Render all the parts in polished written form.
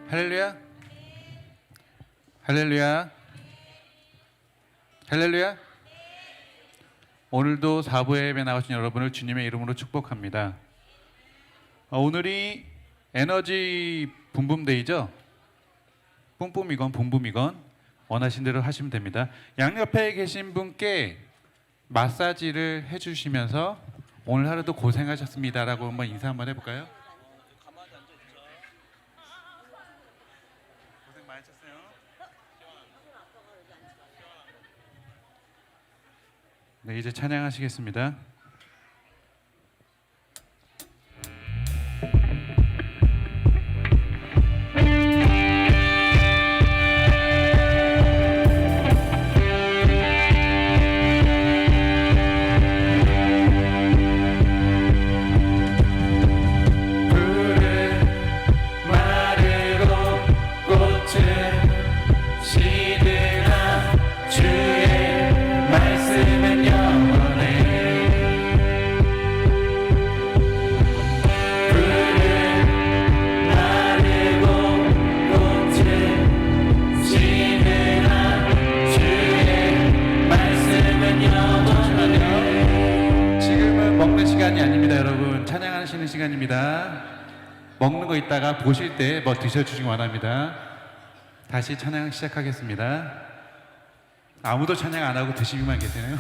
할렐루야. 할렐루야. 할렐루야. 오늘도 사부의 예배 나오신 여러분을 주님의 이름으로 축복합니다. 오늘이 에너지 붐붐데이죠. 뿜뿜이건 붐붐이건 원하신 대로 하시면 됩니다. 양옆에 계신 분께 마사지를 해주시면서 오늘 하루도 고생하셨습니다라고 한번 인사 한번 해볼까요? 고생 많으셨어요. 네, 이제 찬양하시겠습니다. 시간입니다. 먹는 거 있다가 보실 때 뭐 드셔주시기 원합니다. 다시 찬양 시작하겠습니다. 아무도 찬양 안 하고 드시기만 계세요.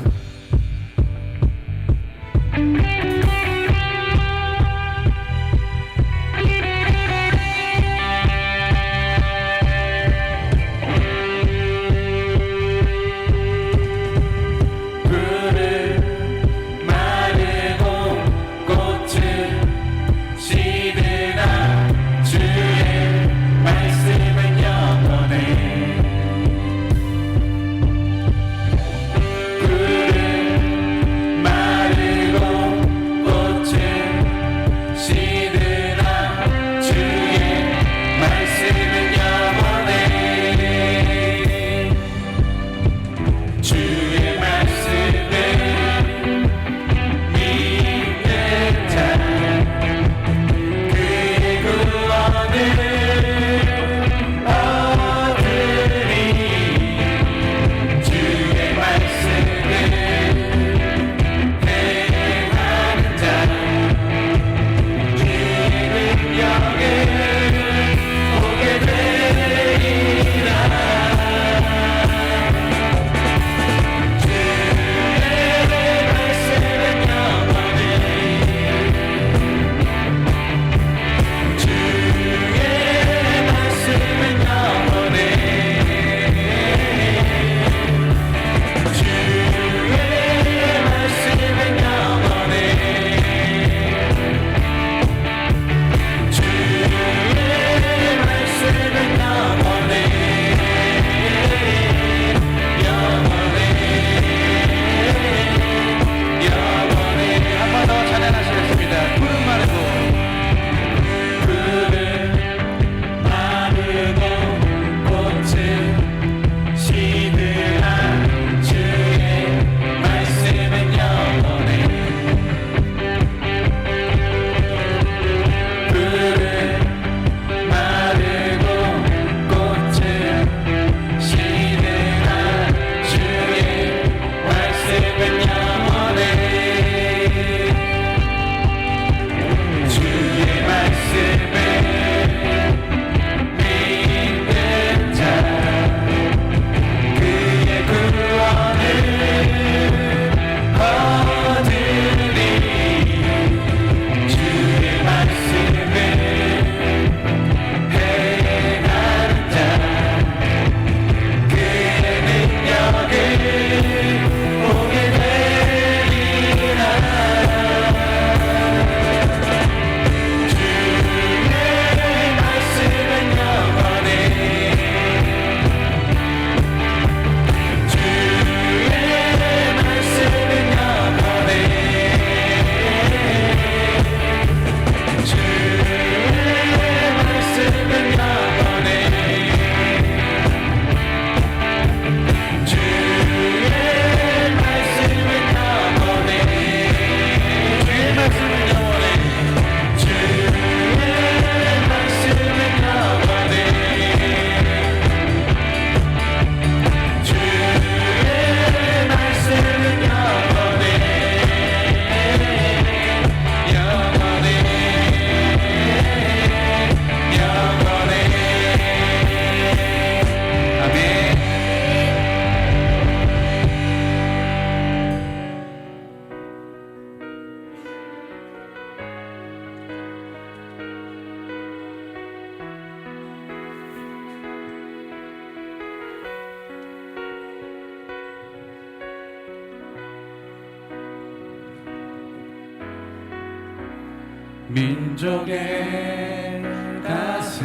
민족의 가슴마다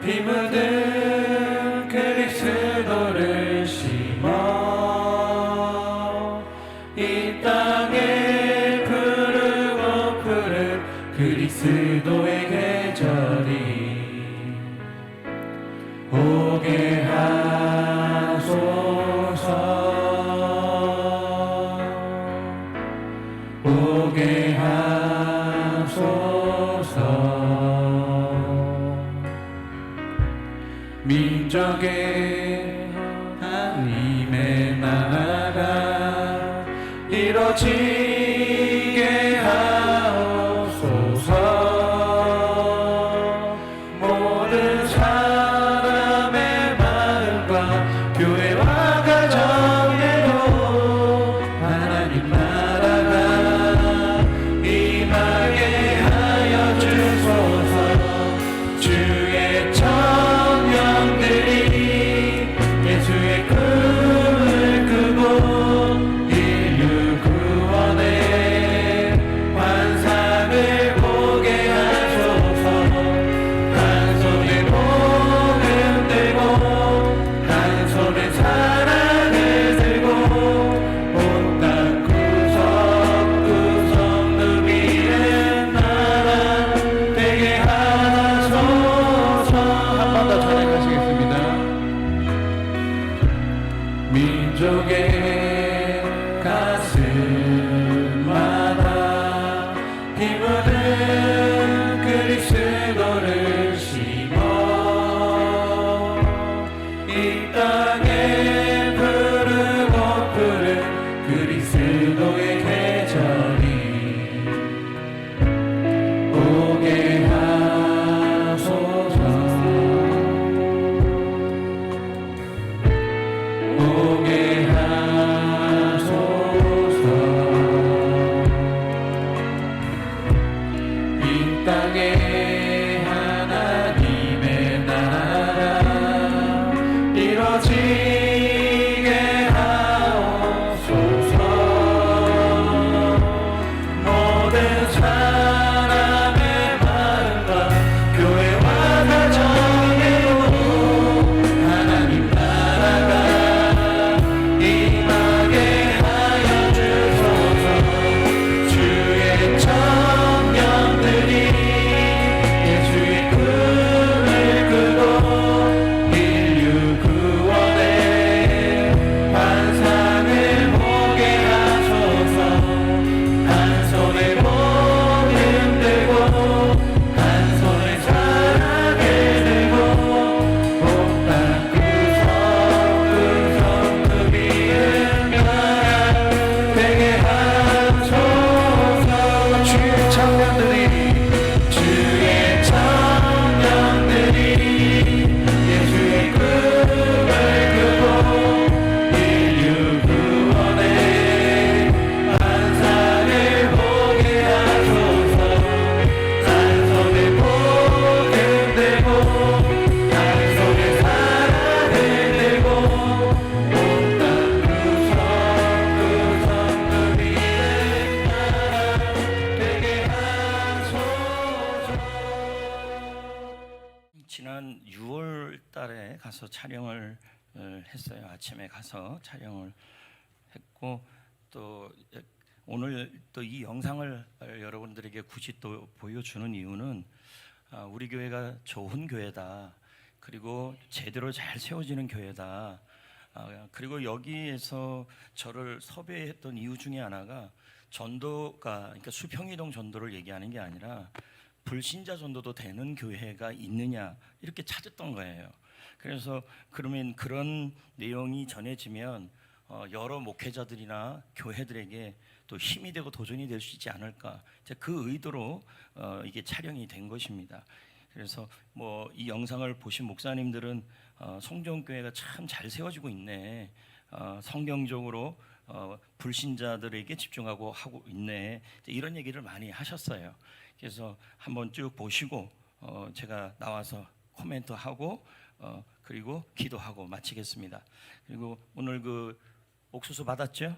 피 묻은 그리스도를 심어 이 땅에 푸르고 푸른 그리스도의 계절이 오게 하소서. 오게 하소서. 민족의 하나님의 나라가 이루어지게 하옵소서. 모든 사람의 마음과 교회와 가정에도 하나님 나라가 임하게 하여 주소서. 주의 청년들이 예수의 꿈을 꾸고 인류 구원의 환상을 보게 하소서. 한 손에 복음 들고 한 손에 사랑을 들고 온 땅 구석구석 누비는 나라 되게 하소서. 한 번 더 찬양하시겠습니다. 민족의 가슴마다 피 묻은 그리스도를 심어 이 땅에 푸르고 푸른 그리스도의 계절이 오게 하소서. 오게 하소서. 이 땅에 하나님의 나라가 이루어지게 하옵소서. 모든 사람의 마음과 교회와 가정에도 하나님 나라가 임하게 하여 주소서. 주의 청년들이 예수의 꿈을 꾸고 인류 구원의 환상을 보게 하소서. 한 손에 복음 들고 한 손에 사랑을 들고 온 땅 구석구석 누비는 나라 되게 하소서. 주의 청년들이 예수의 꿈을 꾸고 인류 구원의 환상을 보게 하소서. 한 손에 복음 들고 한 손에 사랑을 들고 온 땅 구석구석 누비는 나라 되게 하소서. 지난 6월 달에 가서 촬영을 했어요. 아침에 가서 촬영을 했고 또 오늘 또 이 영상을 여러분들에게 굳이 또 보여주는 이유는 우리 교회가 좋은 교회다. 그리고 제대로 잘 세워지는 교회다. 그리고 여기에서 저를 섭외했던 이유 중에 하나가 전도가 그러니까 수평이동 전도를 얘기하는 게 아니라 불신자 전도도 되는 교회가 있느냐 이렇게 찾았던 거예요. 그래서 그러면 그런 내용이 전해지면 여러 목회자들이나 교회들에게 또 힘이 되고 도전이 될 수 있지 않을까, 그 의도로 이게 촬영이 된 것입니다. 그래서 뭐 이 영상을 보신 목사님들은 성정교회가 참 잘 세워지고 있네, 성경적으로 불신자들에게 집중하고 하고 있네, 이런 얘기를 많이 하셨어요. 그래서 한번 쭉 보시고 제가 나와서 코멘트하고 그리고 기도하고 마치겠습니다. 그리고 오늘 그 옥수수 받았죠?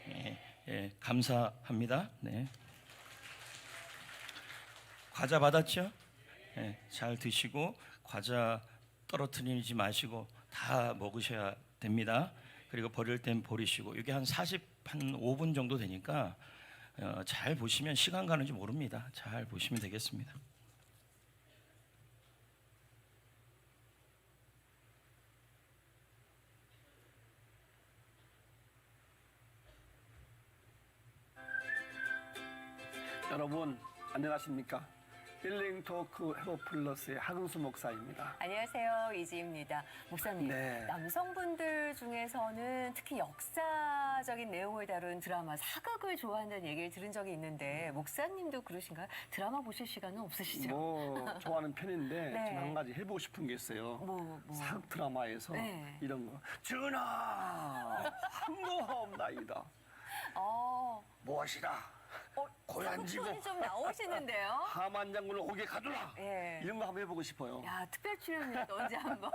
예, 예, 감사합니다. 네. 과자 받았죠? 예, 잘 드시고 과자 떨어뜨리지 마시고 다 먹으셔야 됩니다. 그리고 버릴 땐 버리시고 이게 한 5분 정도 되니까 잘 보시면 시간 가는지 모릅니다. 잘 보시면 되겠습니다. 여러분 안녕하십니까? 힐링 토크 헤어 플러스의 하근수 목사입니다. 안녕하세요. 이지입니다. 목사님, 네. 남성분들 중에서는 특히 역사적인 내용을 다룬 드라마 사극을 좋아한다는 얘기를 들은 적이 있는데 목사님도 그러신가요? 드라마 보실 시간은 없으시죠? 뭐 좋아하는 편인데 네. 저는 한 가지 해보고 싶은 게 있어요. 뭐. 사극 드라마에서 네. 이런 거 전하 한고하옵나이다 무엇이라 고얀지고 사극톤이 좀 나오시는데요? 하만 장군을 옥에 가두라 예. 이런 거 한번 해보고 싶어요. 야, 특별 출연이니까 언제 한번.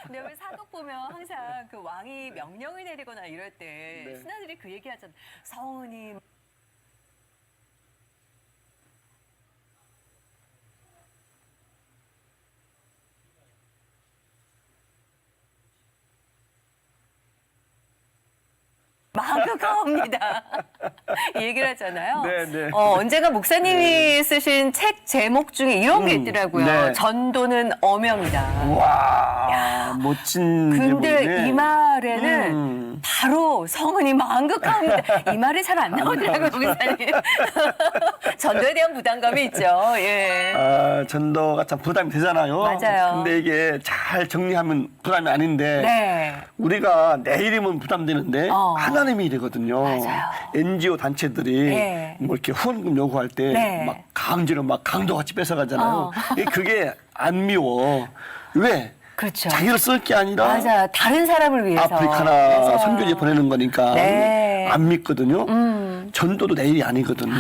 근데 왜 사극 보면 항상 그 왕이 명령을 내리거나 이럴 때 네. 신하들이 그 얘기 하잖아요. 성은이 마그가옵니다. 이 얘기를 하잖아요. 네, 네. 언젠가 목사님이 쓰신 책 제목 중에 이런 게 있더라고요. 네. 전도는 어명이다. 와 멋진 근데 제목이네. 이 말에는 바로 성은이 망극하옵니다. 이 말이 잘 안 나오더라고요, 목사님. 전도에 대한 부담감이 있죠. 예. 전도가 참 부담이 되잖아요. 맞아요. 근데 이게 잘 정리하면 부담이 아닌데 네. 우리가 내 이름은 부담되는데 하나님의 일이거든요. 맞아요. NGO 단체들이 네. 뭐 이렇게 후원금 요구할 때 네. 막 강제로 막 강도같이 뺏어가잖아요. 그게 안 미워. 왜? 그렇죠. 자기를 쓸 게 아니라 맞아요. 다른 사람을 위해서. 아프리카나 맞아요. 선교지 보내는 거니까 네. 안 믿거든요. 전도도 내 일이 아니거든.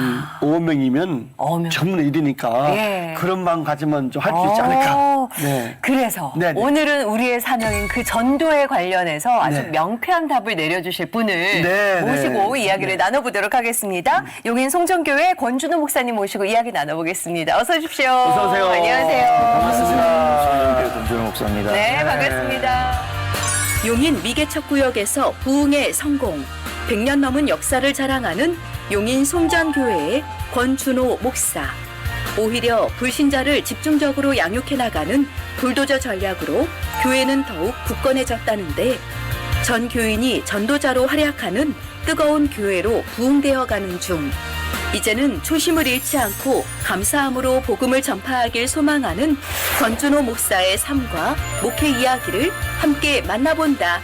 오명이면 어명. 전문의 일이니까 예. 그런 마음 가지면 좀 할 수 있지 않을까. 네. 그래서 네네. 오늘은 우리의 사명인 그 전도에 관련해서 아주 네. 명쾌한 답을 내려주실 분을 네, 모시고 네. 이야기를 나눠보도록 하겠습니다. 용인 송정교회 권준호 목사님 모시고 이야기 나눠보겠습니다. 어서 오십시오. 어서 오세요. 안녕하세요. 반갑습니다. 송정교회 권준호 목사입니다. 네, 반갑습니다. 용인 미개척구역에서 부흥의 성공, 100년 넘은 역사를 자랑하는 용인 송전교회의 권준호 목사. 오히려 불신자를 집중적으로 양육해 나가는 불도저 전략으로 교회는 더욱 굳건해졌다는데 전 교인이 전도자로 활약하는 뜨거운 교회로 부흥되어 가는 중. 이제는 초심을 잃지 않고 감사함으로 복음을 전파하길 소망하는 권준호 목사의 삶과 목회 이야기를 함께 만나본다.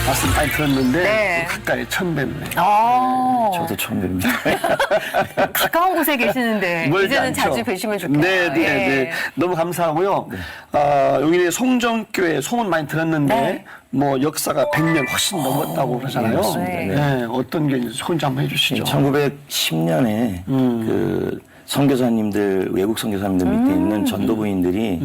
말씀 많이 들었는데 네. 가까이 처음 뵙네. 저도 처음 뵙니다. 가까운 곳에 계시는데 멀지 이제는 않죠? 자주 뵈시면 좋겠네요. 네, 네, 예. 네. 너무 감사하고요. 용인의 송정교회 소문 많이 들었는데 네. 뭐 역사가 100년 훨씬 넘었다고 그러잖아요. 맞습니다. 네. 네, 어떤 게 있는지 소개 좀 해주시죠. 1910년에 그 선교사님들, 외국 선교사님들 밑에 있는 전도부인들이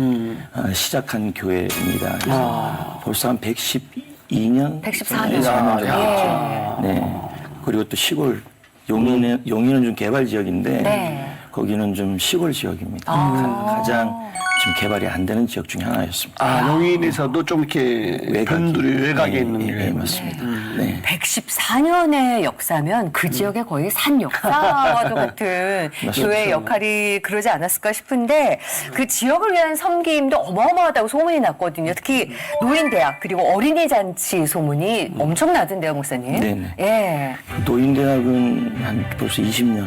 시작한 교회입니다. 그래서 벌써 한 112년? 114년. 4년 정도 됐죠. 네. 그리고 또 시골, 용인은 좀 개발 지역인데 네. 거기는 좀 시골 지역입니다. 가장 지금 개발이 안 되는 지역 중에 하나였습니다. 용인에서도 좀 이렇게 변두리 외곽에 있는 네, 교회. 맞습니다. 네. 114년의 역사면 그 지역의 거의 산 역사와도 같은 교회의 역할이 그러지 않았을까 싶은데 그 지역을 위한 섬김도 어마어마하다고 소문이 났거든요. 특히 노인대학 그리고 어린이잔치 소문이 엄청나던데요, 목사님. 네네. 예. 노인대학은 한 벌써 20년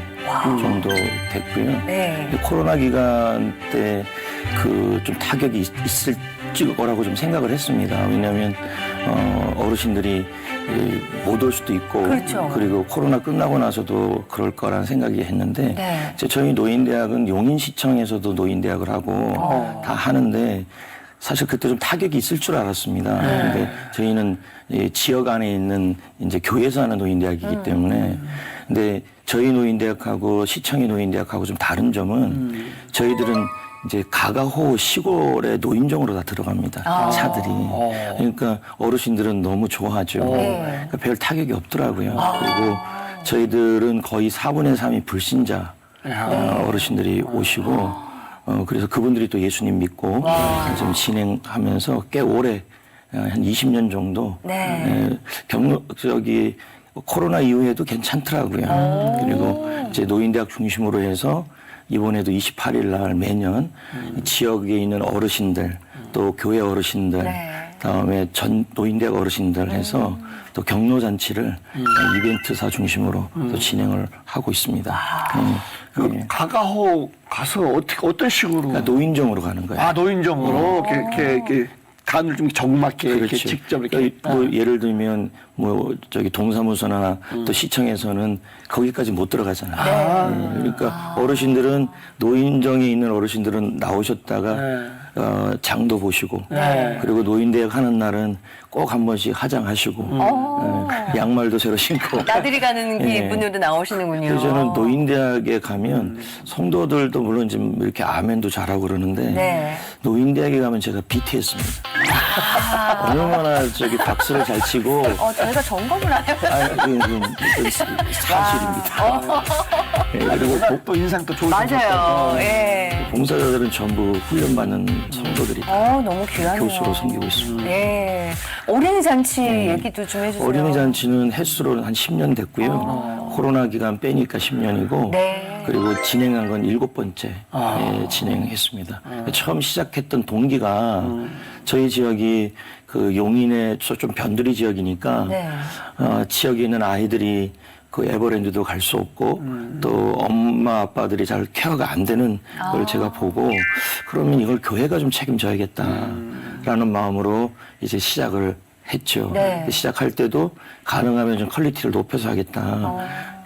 정도 됐고요. 네. 근데 코로나 기간 때 그 좀 타격이 있을 거라고 좀 생각을 했습니다. 왜냐하면 어르신들이 못 올 수도 있고 그렇죠. 그리고 코로나 끝나고 나서도 그럴 거라는 생각이 했는데 네. 이제 저희 노인대학은 용인시청에서도 노인대학을 하고 다 하는데 사실 그때 좀 타격이 있을 줄 알았습니다. 근데 저희는 지역 안에 있는 이제 교회에서 하는 노인대학이기 때문에 근데 저희 노인대학하고 시청의 노인대학하고 좀 다른 점은 저희들은 이제 가가호 시골의 노인정으로 다 들어갑니다. 차들이. 그러니까 어르신들은 너무 좋아하죠. 그러니까 별 타격이 없더라고요. 그리고 저희들은 거의 4분의 3이 불신자 어르신들이 오시고 그래서 그분들이 또 예수님 믿고 지금 진행하면서 꽤 오래 한 20년 정도 저기 코로나 이후에도 괜찮더라고요. 그리고 이제 노인대학 중심으로 해서 이번에도 28일 날 매년 지역에 있는 어르신들 또 교회 어르신들 다음에 전 노인대학 어르신들 해서 또 격려잔치를 이벤트사 중심으로 또 진행을 하고 있습니다. 그 가가호 가서 어떤 식으로? 그러니까 노인정으로 가는 거예요. 아, 노인정으로 이렇게 간을 좀 적막게 이렇게 그렇죠. 직접 이렇게. 그러니까 뭐 예를 들면 뭐 저기 동사무소나 또 시청에서는 거기까지 못 들어가잖아요. 그러니까 어르신들은 노인정에 있는 어르신들은 나오셨다가 장도 보시고 그리고 노인대학 하는 날은 꼭 한 번씩 화장하시고 양말도 새로 신고 나들이 가는 기분으로 나오시는군요. 그래서 저는 노인대학에 가면 성도들도 물론 좀 이렇게 아멘도 잘하고 그러는데 노인대학에 가면 제가 BTS입니다. 얼마나 저기 박수를 잘 치고 저희가 점검을 안 해요. 사실입니다. 그리고 또 인상도 좋으신 맞아요. 예. 봉사자들은 전부 훈련받는 성도들이 너무 귀하네요. 교수로 섬기고 있습니다. 예. 어린이 잔치 얘기도 좀 해주세요. 어린이 잔치는 횟수로는 한 10년 됐고요. 코로나 기간 빼니까 10년이고 그리고 진행한 건 7번째 진행했습니다. 처음 시작했던 동기가 저희 지역이 그 용인의 좀 변두리 지역이니까 지역에 있는 아이들이 그 에버랜드도 갈 수 없고 또 엄마 아빠들이 잘 케어가 안 되는 걸 제가 보고 그러면 이걸 교회가 좀 책임져야겠다라는 마음으로 이제 시작을 했죠. 시작할 때도 가능하면 좀 퀄리티를 높여서 하겠다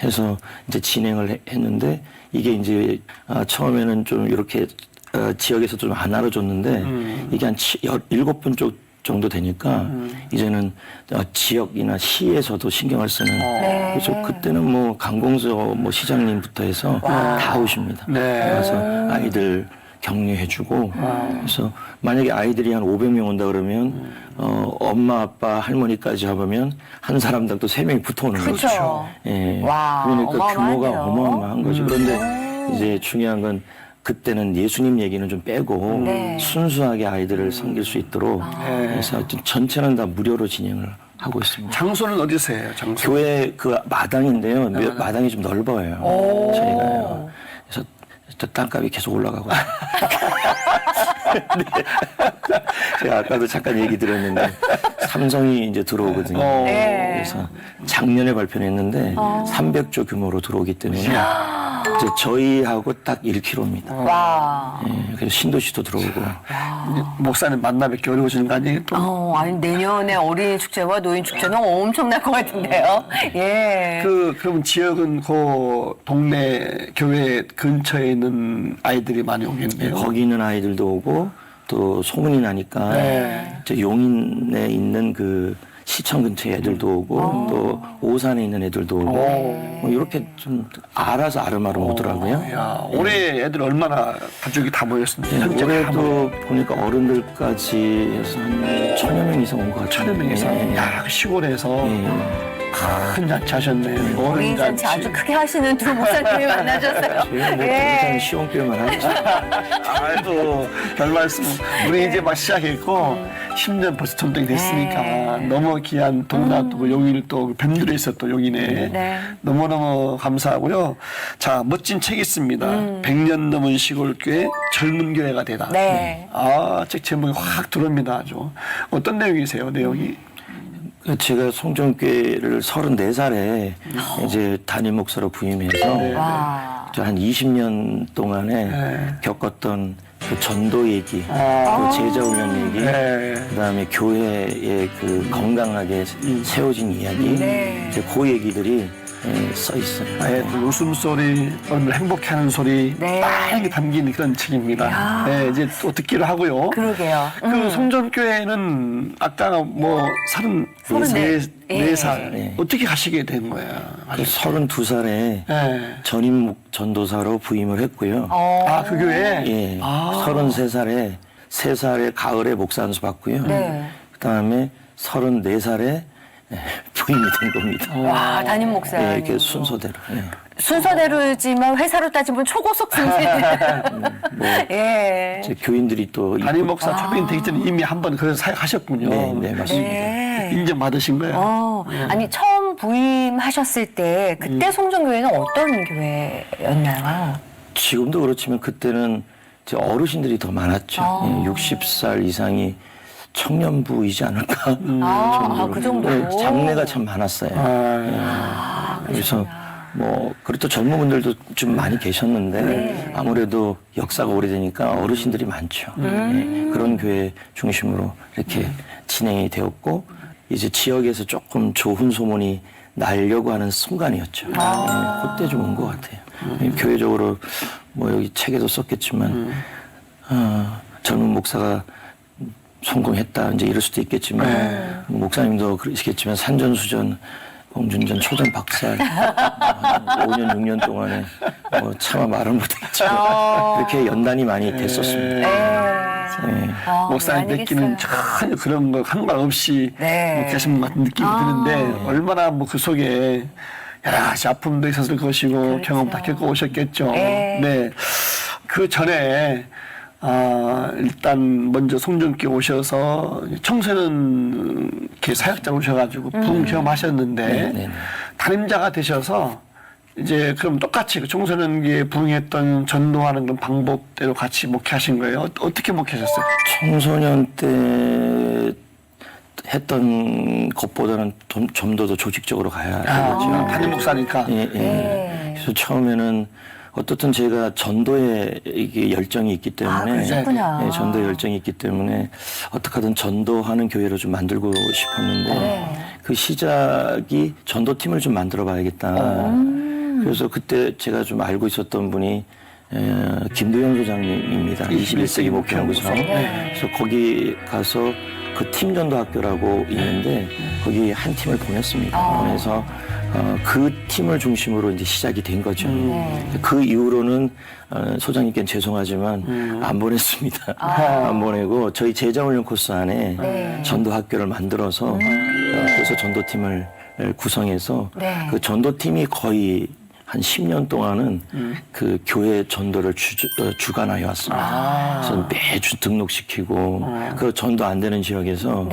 해서 이제 진행을 했는데 이게 이제 처음에는 좀 이렇게 지역에서 좀 안 알아줬는데 이게 한 7번 쪽 정도 되니까 이제는 지역이나 시에서도 신경을 쓰는 그래서 그때는 뭐 강공서 뭐 시장님부터 해서 다 오십니다. 그래서 아이들 격려해주고 그래서 만약에 아이들이 한 500명 온다 그러면 엄마 아빠 할머니까지 잡으면 한 사람당 또 3명이 붙어오는 거죠. 예. 그러니까 규모가 어마어마한 거죠. 그런데 이제 중요한 건 그때는 예수님 얘기는 좀 빼고 순수하게 아이들을 섬길 수 있도록 그래서 하여튼 전체는 다 무료로 진행을 하고 있습니다. 장소는 어디서 해요? 장소? 교회 그 마당인데요. 마당이 좀 넓어요. 저희가요. 그래서 저 땅값이 계속 올라가고. 제가 아까도 잠깐 얘기 드렸는데 삼성이 이제 들어오거든요. 그래서 작년에 발표를 했는데 300조 규모로 들어오기 때문에 이제 저희하고 딱 1km입니다. 그래서 신도시도 들어오고. 목사님 만나 뵙기 어려우시는 거 아니에요? 또? 아니 내년에 어린이 축제와 노인 축제는 엄청날 것 같은데요. 예. 그럼 지역은 그 동네 교회 근처에 있는 아이들이 많이 오겠네요. 거기 있는 아이들도 오고 또 소문이 나니까 이제 용인에 있는 그 시청 근처에 애들도 오고 또 오산에 있는 애들도 오고 뭐 이렇게 좀 알아서 아름아름 오더라고요. 야, 올해 애들 얼마나 가족이 다 모였습니다. 올해도 보니까 어른들까지 해서 한 1000여 명 이상 온 것 같아요. 1000여 명 이상. 야, 그 시골에서 큰 잔치 하셨네요. 어린이 잔치 아주 크게 하시는 두 목사님이 만나셨어요. 저희가 뭐 굉장히 쉬운 표현만 하죠. 아이고, 별 말씀. 우리 이제 막 시작했고 10년 벌써 전등이 됐으니까 너무 귀한 동나 또 용인을 또 변두리에서 또 용인에 너무너무 감사하고요. 자, 멋진 책이 있습니다. 100년 넘은 시골교회 젊은 교회가 되다. 책 제목이 확 들어옵니다. 아주. 어떤 내용이세요, 내용이? 제가 송정교회를 34살에 이제 담임 목사로 부임해서 한 20년 동안에 겪었던 그 전도 얘기, 그 제자 훈련 얘기, 그다음에 교회의 그 건강하게 세워진 이야기, 이제 그 얘기들이 써 있어요. 아이들 웃음소리, 어른들 행복해하는 소리 네. 많이 담긴 그런 책입니다. 네, 이제 또 듣기로 하고요. 그러게요. 그 송전교회는 아까 뭐 34살 예. 어떻게 가시게 된 거예요? 그 32살에 네. 전임 전도사로 부임을 했고요. 아, 그 교회? 예, 33살에 3살에 가을에 목사 안수 받고요. 네. 그다음에 34살에 부임이 된 겁니다. 와, 담임 목사님. 예, 이렇게 순서대로. 예. 순서대로지만 회사로 따지면 초고속 승진. 예. 이제 교인들이 또 담임 목사 초빙 되기 전에 이미 한 번 그런 사역하셨군요. 네, 맞습니다. 네. 인정받으신 거예요. 아니 처음 부임하셨을 때 그때 송정교회는 어떤 교회였나요? 지금도 그렇지만 그때는 이제 어르신들이 더 많았죠. 예, 60살 이상이 청년부이지 않을까. 그 정도로. 네, 장래가 참 많았어요. 그래서 뭐 그렇죠. 젊은 분들도 좀 많이 계셨는데 아무래도 역사가 오래되니까 어르신들이 많죠. 예, 그런 교회 중심으로 이렇게 진행이 되었고 이제 지역에서 조금 좋은 소문이 나려고 하는 순간이었죠. 예, 그때 좀 온 것 같아요. 예, 교회적으로 뭐 여기 책에도 썼겠지만 젊은 목사가 성공했다 이제 이럴 수도 있겠지만 목사님도 그러시겠지만 산전수전 공준전 초전 박살 5년 6년 동안에 차마 말을 못했죠. 그렇게 연단이 많이 됐었습니다. 네. 목사님 뵙기는 전혀 그런 거 상관없이 네. 뭐 계신 것 같은 느낌이 드는데 얼마나 뭐 그 속에 여러 가지 아픔도 있었을 것이고 경험 다 겪어 오셨겠죠. 네. 그 전에 일단 먼저 송정교회 오셔서 청소년 이렇게 사역자 오셔가지고 부흥 경험하셨는데 담임자가 되셔서 이제 그럼 똑같이 그 청소년기에 부흥했던 전도하는 그런 방법대로 같이 목회하신 거예요? 어떻게 목회하셨어요? 청소년 때 했던 것보다는 좀 더 조직적으로 가야 되겠죠. 담임 목사니까. 예. 그래서 처음에는 어떻든 제가 전도에 이게 열정이 있기 때문에 그러셨구나. 예, 전도에 열정이 있기 때문에 어떻게 하든 전도하는 교회로 좀 만들고 싶었는데 그 시작이 전도팀을 좀 만들어 봐야겠다. 그래서 그때 제가 좀 알고 있었던 분이 김도영 소장님입니다. 21세기 목회연구소. 그래서 거기 가서 그 팀 전도 학교라고 있는데 거기 한 팀을 보냈습니다. 보내서 그 팀을 중심으로 이제 시작이 된 거죠. 그 이후로는 소장님께는 죄송하지만 안 보냈습니다. 안 보내고 저희 제자훈련 코스 안에 전도 학교를 만들어서 그래서 전도팀을 구성해서 그 전도팀이 거의 한 10년 동안은 그 교회 전도를 주관하여 왔습니다. 그래서 매주 등록시키고 그 전도 안 되는 지역에서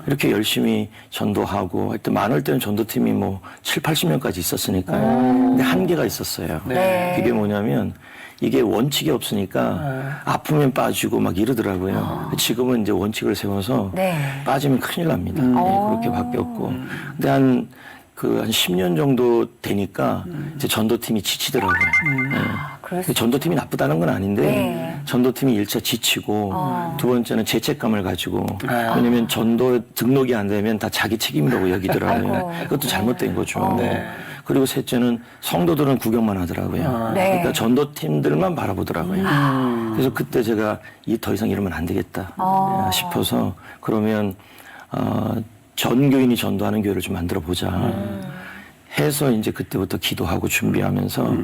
이렇게 열심히 전도하고 하여튼 많을 때는 전도팀이 뭐 7, 80명까지 있었으니까요. 근데 한계가 있었어요. 그게 뭐냐면 이게 원칙이 없으니까 아프면 빠지고 막 이러더라고요. 지금은 이제 원칙을 세워서 빠지면 큰일 납니다. 그렇게 바뀌었고. 근데 한 10년 정도 되니까 이제 전도팀이 지치더라고요. 전도팀이 나쁘다는 건 아닌데 전도팀이 1차 지치고 두 번째는 죄책감을 가지고 왜냐면 전도 등록이 안 되면 다 자기 책임이라고 여기더라고요. 그것도 잘못된 거죠. 그리고 셋째는 성도들은 구경만 하더라고요. 그러니까 전도팀들만 바라보더라고요. 그래서 그때 제가 더 이상 이러면 안 되겠다 싶어서 그러면 전 교인이 전도하는 교회를 좀 만들어 보자 해서 이제 그때부터 기도하고 준비하면서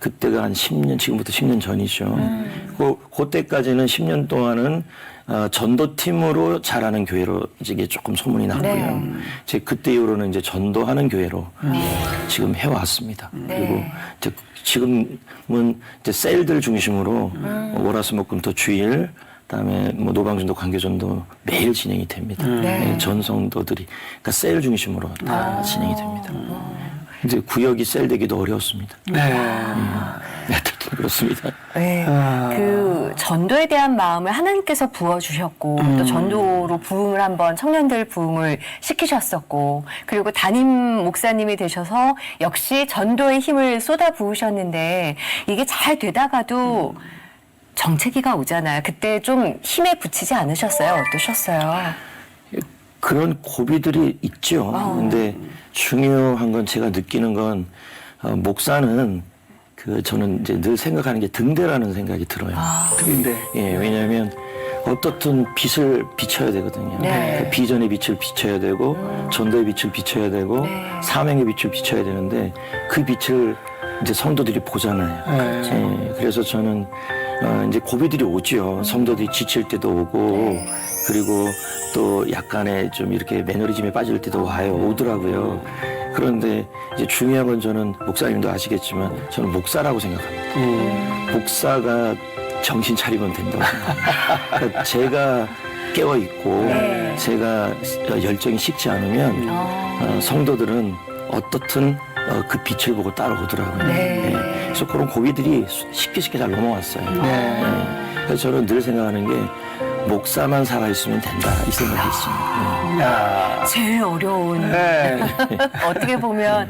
그때가 한 10년, 지금부터 10년 전이죠. 그때까지는 10년 동안은 전도팀으로 자라는 교회로 이제 조금 소문이 났고요. 이제 그때 이후로는 이제 전도하는 교회로 지금 해왔습니다. 그리고 이제 지금은 이제 셀들 중심으로 월화수목금토 주일 그다음에 뭐 노방전도 관계전도 매일 진행이 됩니다. 전성도들이 그러니까 셀 중심으로 다 진행이 됩니다. 이제 구역이 셀 되기도 어려웠습니다. 그렇습니다. 그 전도에 대한 마음을 하나님께서 부어주셨고 또 전도로 부흥을 한번 청년들 부흥을 시키셨었고 그리고 담임 목사님이 되셔서 역시 전도의 힘을 쏟아 부으셨는데 이게 잘 되다가도 정체기가 오잖아요. 그때 좀 힘에 부치지 않으셨어요? 어떠셨어요? 그런 고비들이 있죠. 근데 중요한 건 제가 느끼는 건 목사는 저는 이제 늘 생각하는 게 등대라는 생각이 들어요. 근데 예, 왜냐하면 어떻든 빛을 비춰야 되거든요. 네. 그 비전의 빛을 비춰야 되고 전도의 빛을 비춰야 되고 네. 사명의 빛을 비춰야 되는데 그 빛을 이제 성도들이 보잖아요. 예, 그래서 저는 이제 고비들이 오죠. 성도들이 지칠 때도 오고 그리고 또 약간의 좀 이렇게 매너리즘에 빠질 때도 오더라고요. 그런데 이제 중요한 건 저는 목사님도 아시겠지만 저는 목사라고 생각합니다. 목사가 정신 차리면 된다고 생각합니다. 그러니까 제가 깨어 있고 제가 열정이 식지 않으면 성도들은 어떻든 그 빛을 보고 따라오더라고요. 네. 예. 그래서 그런 고비들이 쉽게 잘 넘어왔어요. 네. 예. 그래서 저는 늘 생각하는 게 목사만 살아있으면 된다 이 생각이 있습니다. 야. 제일 어려운 네. 어떻게 보면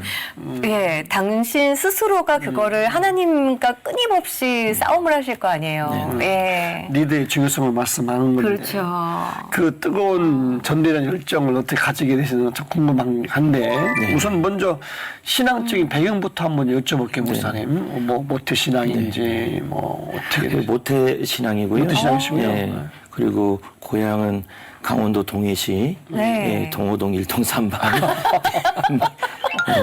예 당신 스스로가 그거를 하나님과 끊임없이 싸움을 하실 거 아니에요. 예. 리더의 중요성을 말씀하는 건데 그렇죠. 그 뜨거운 전도라는 열정을 어떻게 가지게 되시는지 좀 궁금한데 우선 먼저 신앙적인 배경부터 한번 여쭤볼게요, 목사님. 뭐 모태 신앙인지 뭐 어떻게 그 모태 신앙이고요. 모태 신앙이시고요. 예. 그리고 고향은 강원도 동해시 네. 예, 동호동 1동 3반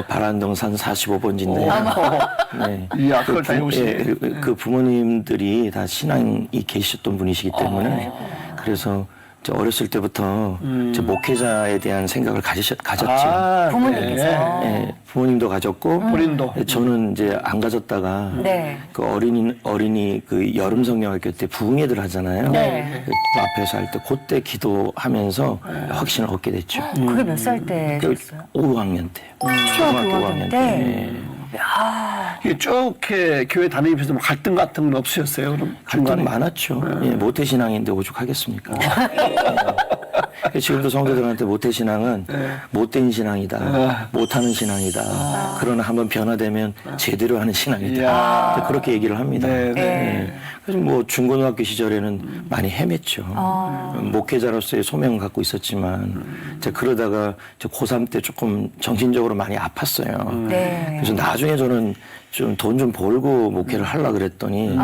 바란동산 45번지인데 네. 이야, 그걸 다 해오시네. 그 부모님들이 다 신앙이 계셨던 분이시기 때문에 그래서 저 어렸을 때부터 저 목회자에 대한 생각을 가졌죠. 부모님께서. 예, 부모님도 가졌고 본인도. 저는 이제 안 가졌다가 네. 그 어린이 그 여름 성경학교 때 부흥회들 하잖아요. 네. 그 앞에서 할 때 그때 기도하면서 확신을 얻게 됐죠. 그게 몇 살 때 그 셨어요? 5학년 때요. 초등학교 5학년 때? 예. 이게 쭉 이렇게 교회 다니면서 뭐 갈등 같은 건 없으셨어요? 그럼 갈등 중간에? 많았죠. 예, 모태 신앙인데 오죽하겠습니까? 예. 지금도 성도들한테 모태 신앙은 못된 신앙이다, 못하는 신앙이다. 그러나 한번 변화되면 제대로 하는 신앙이다. 이야. 그렇게 얘기를 합니다. 네, 네. 예. 그래서 뭐 중고등학교 시절에는 많이 헤맸죠. 목회자로서의 소명을 갖고 있었지만 이제 그러다가 이제 고3 때 조금 정신적으로 많이 아팠어요. 네. 그래서 나중에 저는 좀 돈 좀 벌고 목회를 하려고 그랬더니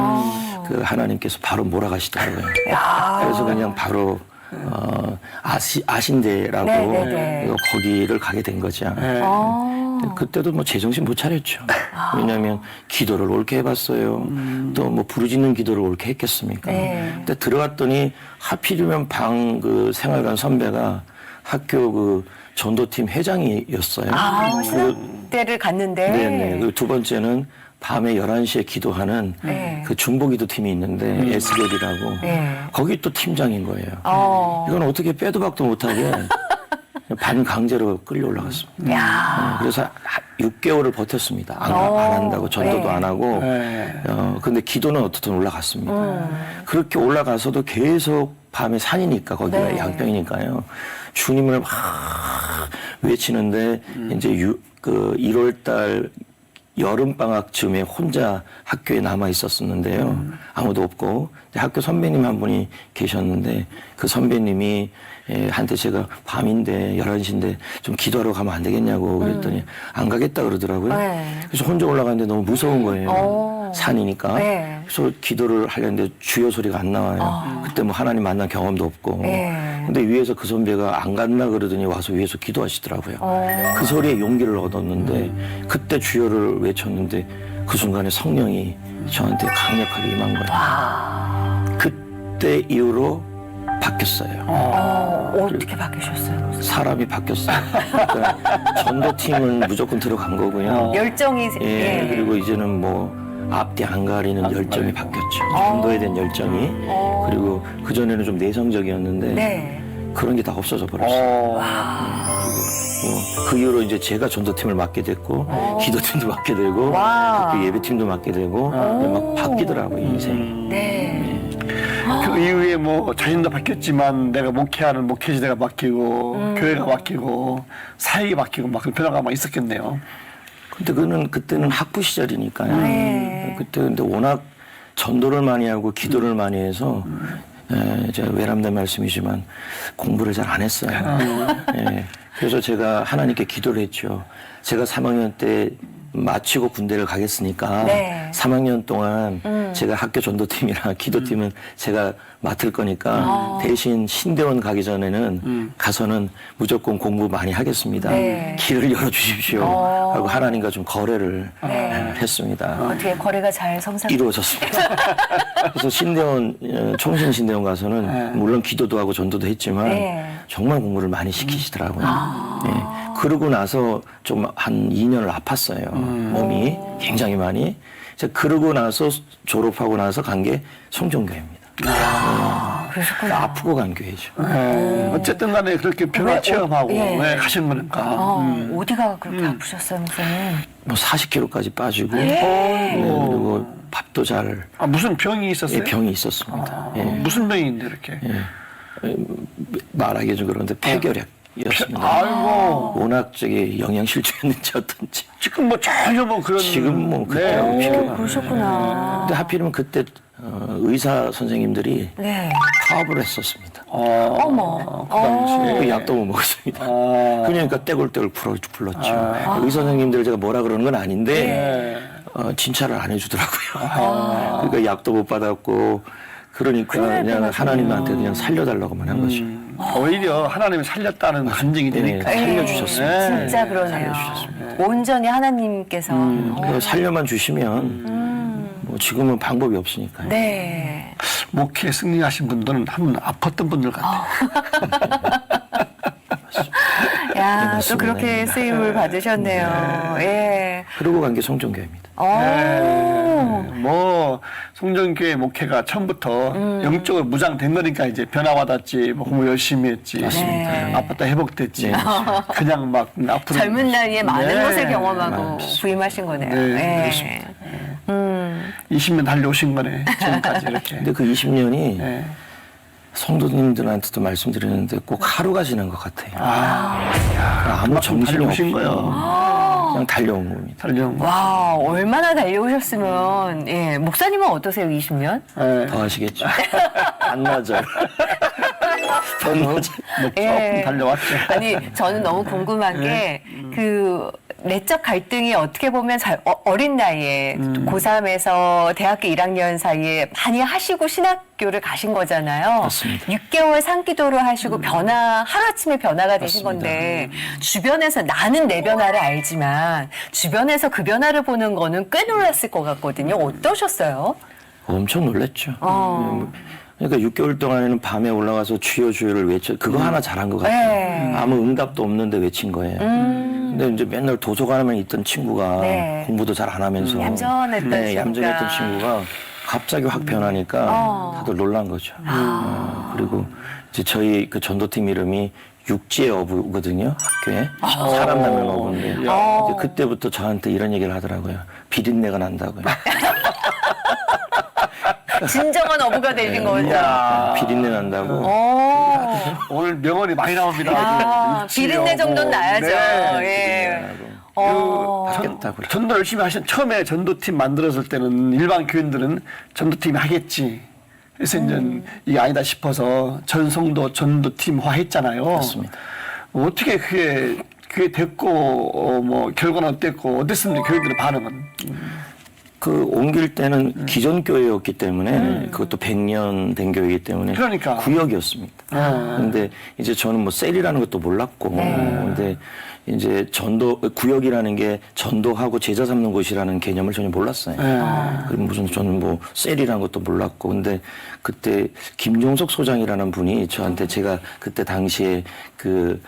그 하나님께서 바로 몰아가시더라고요. 그래서 그냥 바로 아신대라고 네. 거기를 가게 된 거죠. 근데 그때도 뭐 제정신 못 차렸죠. 왜냐하면 기도를 옳게 해봤어요. 또 뭐 부르짖는 기도를 옳게 했겠습니까? 네. 근데 들어갔더니 하필이면 그 생활관 선배가 학교 그 전도팀 회장이었어요. 신학대를 갔는데. 네네. 그리고 두 번째는 밤에 11시에 기도하는 네. 그 중보기도 팀이 있는데 에스겔이라고 네. 거기 또 팀장인 거예요. 이건 어떻게 빼도 박도 못하게 반강제로 끌려 올라갔습니다. 야. 그래서 6개월을 버텼습니다. 안 한다고 전도도 네. 안 하고. 근데 기도는 어떻든 올라갔습니다. 그렇게 올라가서도 계속 밤에 산이니까 거기가 네. 양평이니까요. 주님을 막 외치는데 이제 1월달 여름방학쯤에 혼자 학교에 남아 있었었는데요. 아무도 없고 학교 선배님 한 분이 계셨는데 그 선배님이 한테 제가 밤인데 11시인데 좀 기도하러 가면 안 되겠냐고 그랬더니 안 가겠다 그러더라고요. 네. 그래서 혼자 올라가는데 너무 무서운 거예요. 산이니까. 네. 그래서 기도를 하려는데 주여 소리가 안 나와요. 그때 뭐 하나님 만난 경험도 없고. 네. 근데 위에서 그 선배가 안 갔나 그러더니 와서 위에서 기도하시더라고요. 그 소리에 용기를 얻었는데 그때 주여를 외쳤는데 그 순간에 성령이 저한테 강력하게 임한 거예요. 그때 이후로 바뀌었어요. 어떻게 바뀌셨어요? 사람이 바뀌었어요. 그러니까 전도팀은 무조건 들어간 거고요. 열정이 예, 그리고 이제는 뭐 앞뒤 안 가리는 열정이 바뀌었죠. 전도에 대한 열정이. 그리고 그전에는 좀 내성적이었는데 네. 그런 게 다 없어져 버렸어요. 그리고 그 이후로 이제 제가 전도팀을 맡게 됐고 기도팀도 맡게 되고 학교 예배팀도 맡게 되고 막 바뀌더라고요, 인생이. 네. 그 이후에 뭐 자신도 바뀌었지만 내가 목회하는 목회지대가 바뀌고 교회가 바뀌고 사역이 바뀌고 막 그런 변화가 막 있었겠네요. 근데 그때는 학부 시절이니까요. 그때 근데 워낙 전도를 많이 하고 기도를 많이 해서 제가 외람된 말씀이지만 공부를 잘 안 했어요. 그래서 제가 하나님께 기도를 했죠. 제가 3학년 때 마치고 군대를 가겠으니까 네. 3학년 동안 제가 학교 전도팀이나 기도팀은 제가 맡을 거니까 대신 신대원 가기 전에는 가서는 무조건 공부 많이 하겠습니다. 네. 길을 열어주십시오 하고 하나님과 좀 거래를 했습니다. 어떻게 거래가 잘 성사? 이루어졌습니다. 그래서 신대원 총신 신대원 가서는 물론 기도도 하고 전도도 했지만 네. 정말 공부를 많이 시키시더라고요. 예. 그러고 나서 좀 한 2년을 아팠어요. 몸이 굉장히 많이. 이제 그러고 나서 졸업하고 나서 간 게 성종교회입니다. 그러셨구나. 아프고 간 교회죠. 어쨌든 간에 그렇게 변화 왜, 체험하고 예. 왜 가신 거니까. 어디가 그렇게 아프셨어요, 목사님? 뭐 40kg까지 빠지고 네, 그리고 밥도 잘 무슨 병이 있었어요? 예, 병이 있었습니다. 예. 무슨 병인데 이렇게? 말하기 좀 그런데 폐결핵이었습니다. 아이고. 워낙 저기 영양실조였는지 어떤지. 지금 뭐 전혀 뭐 그런. 지금 뭐 그때하고 네. 비교가 안 그러셨구나. 근데 하필이면 그때 의사 선생님들이 네. 파업을 했었습니다. 어머. 그 당시에. 그 약도 못 먹었습니다. 그러니까 떼굴떼굴 불렀죠. 의사 선생님들 제가 뭐라 그러는 건 아닌데 진찰을 안 해주더라고요. 그러니까 약도 못 받았고 그러니까 그냥 하나님한테 그냥 살려달라고만 한 거죠. 오히려 하나님이 살렸다는 간증이 되니까. 네, 살려주셨습니다. 진짜 그러네요. 온전히 하나님께서. 그래서 살려만 주시면 뭐 지금은 방법이 없으니까요. 네. 목회 승리하신 분들은 한번 아팠던 분들 같아요. 야, 또 맞습니다. 그렇게 쓰임을 받으셨네요. 예. 그러고 간 게 성종교회입니다. 뭐 송정교회 목회가 처음부터 영적으로 무장된 거니까 이제 변화받았지, 뭐 공부 열심히 했지, 맞습니다. 아팠다 회복됐지, 그냥 막 앞으로 젊은 나이에 많은 네. 것을 경험하고 부임하신 거네요. 네, 예. 그렇습니다. 20년 달려오신 거네 지금까지 이렇게. 근데 그 20년이 네. 성도님들한테도 말씀드리는데 꼭 하루가 지난 것 같아요. 아무 정신이 달려오신 없이 거예요. 그냥 달려온 겁니다. 달려온 거. 와, 얼마나 달려오셨으면, 예. 목사님은 어떠세요, 20년? 네. 더 하시겠죠. 반나절. 반나절. 뭐 예. 조금 달려왔죠. 아니, 저는 너무 궁금한 게, 그, 내적 갈등이 어떻게 보면 어린 나이에 고3에서 대학교 1학년 사이에 많이 하시고 신학교를 가신 거잖아요. 맞습니다. 6개월 산기도를 하시고 하루아침에 변화가 되신 건데 주변에서 나는 내 변화를 알지만 주변에서 그 변화를 보는 거는 꽤 놀랐을 것 같거든요. 어떠셨어요? 엄청 놀랐죠. 그러니까 6개월 동안에는 밤에 올라가서 주여 주여를 외쳐 그거 하나 잘한 것 같아요. 네. 아무 응답도 없는데 외친 거예요. 근데 이제 맨날 도서관에만 있던 친구가 네. 공부도 잘 안 하면서 얌전했던 친구가. 얌전했던 친구가 갑자기 확 변하니까 다들 놀란 거죠. 그리고 이제 저희 그 전도팀 이름이 육지의 어부거든요. 학교에 사람 낳는 어부인데 이제 그때부터 저한테 이런 얘기를 하더라고요. 비린내가 난다고요. 진정한 어부가 되신 거죠. 이야. 비린내 난다고. 오늘 명언이 많이 나옵니다. 아, 육지에 비린내 정도는 오고. 나야죠. 네. 예. 하겠다고 그래. 전도 열심히 하신 처음에 전도팀 만들었을 때는 일반 교인들은 전도팀이 하겠지. 그래서 이제 이게 아니다 싶어서 전성도 전도팀화 했잖아요. 맞습니다. 어떻게 그게 됐고 뭐 결과는 어땠고 어땠습니까? 교인들의 반응은? 그 옮길 때는 기존 교회였기 때문에 그것도 100년 된 교회이기 때문에 그러니까. 구역이었습니다. 근데 이제 저는 뭐 셀이라는 것도 몰랐고 근데 이제 구역이라는 게 전도하고 제자 삼는 곳이라는 개념을 전혀 몰랐어요. 그럼 무슨 저는 뭐 셀이라는 것도 몰랐고 근데 그때 김종석 소장이라는 분이 저한테 제가 그때 당시에 그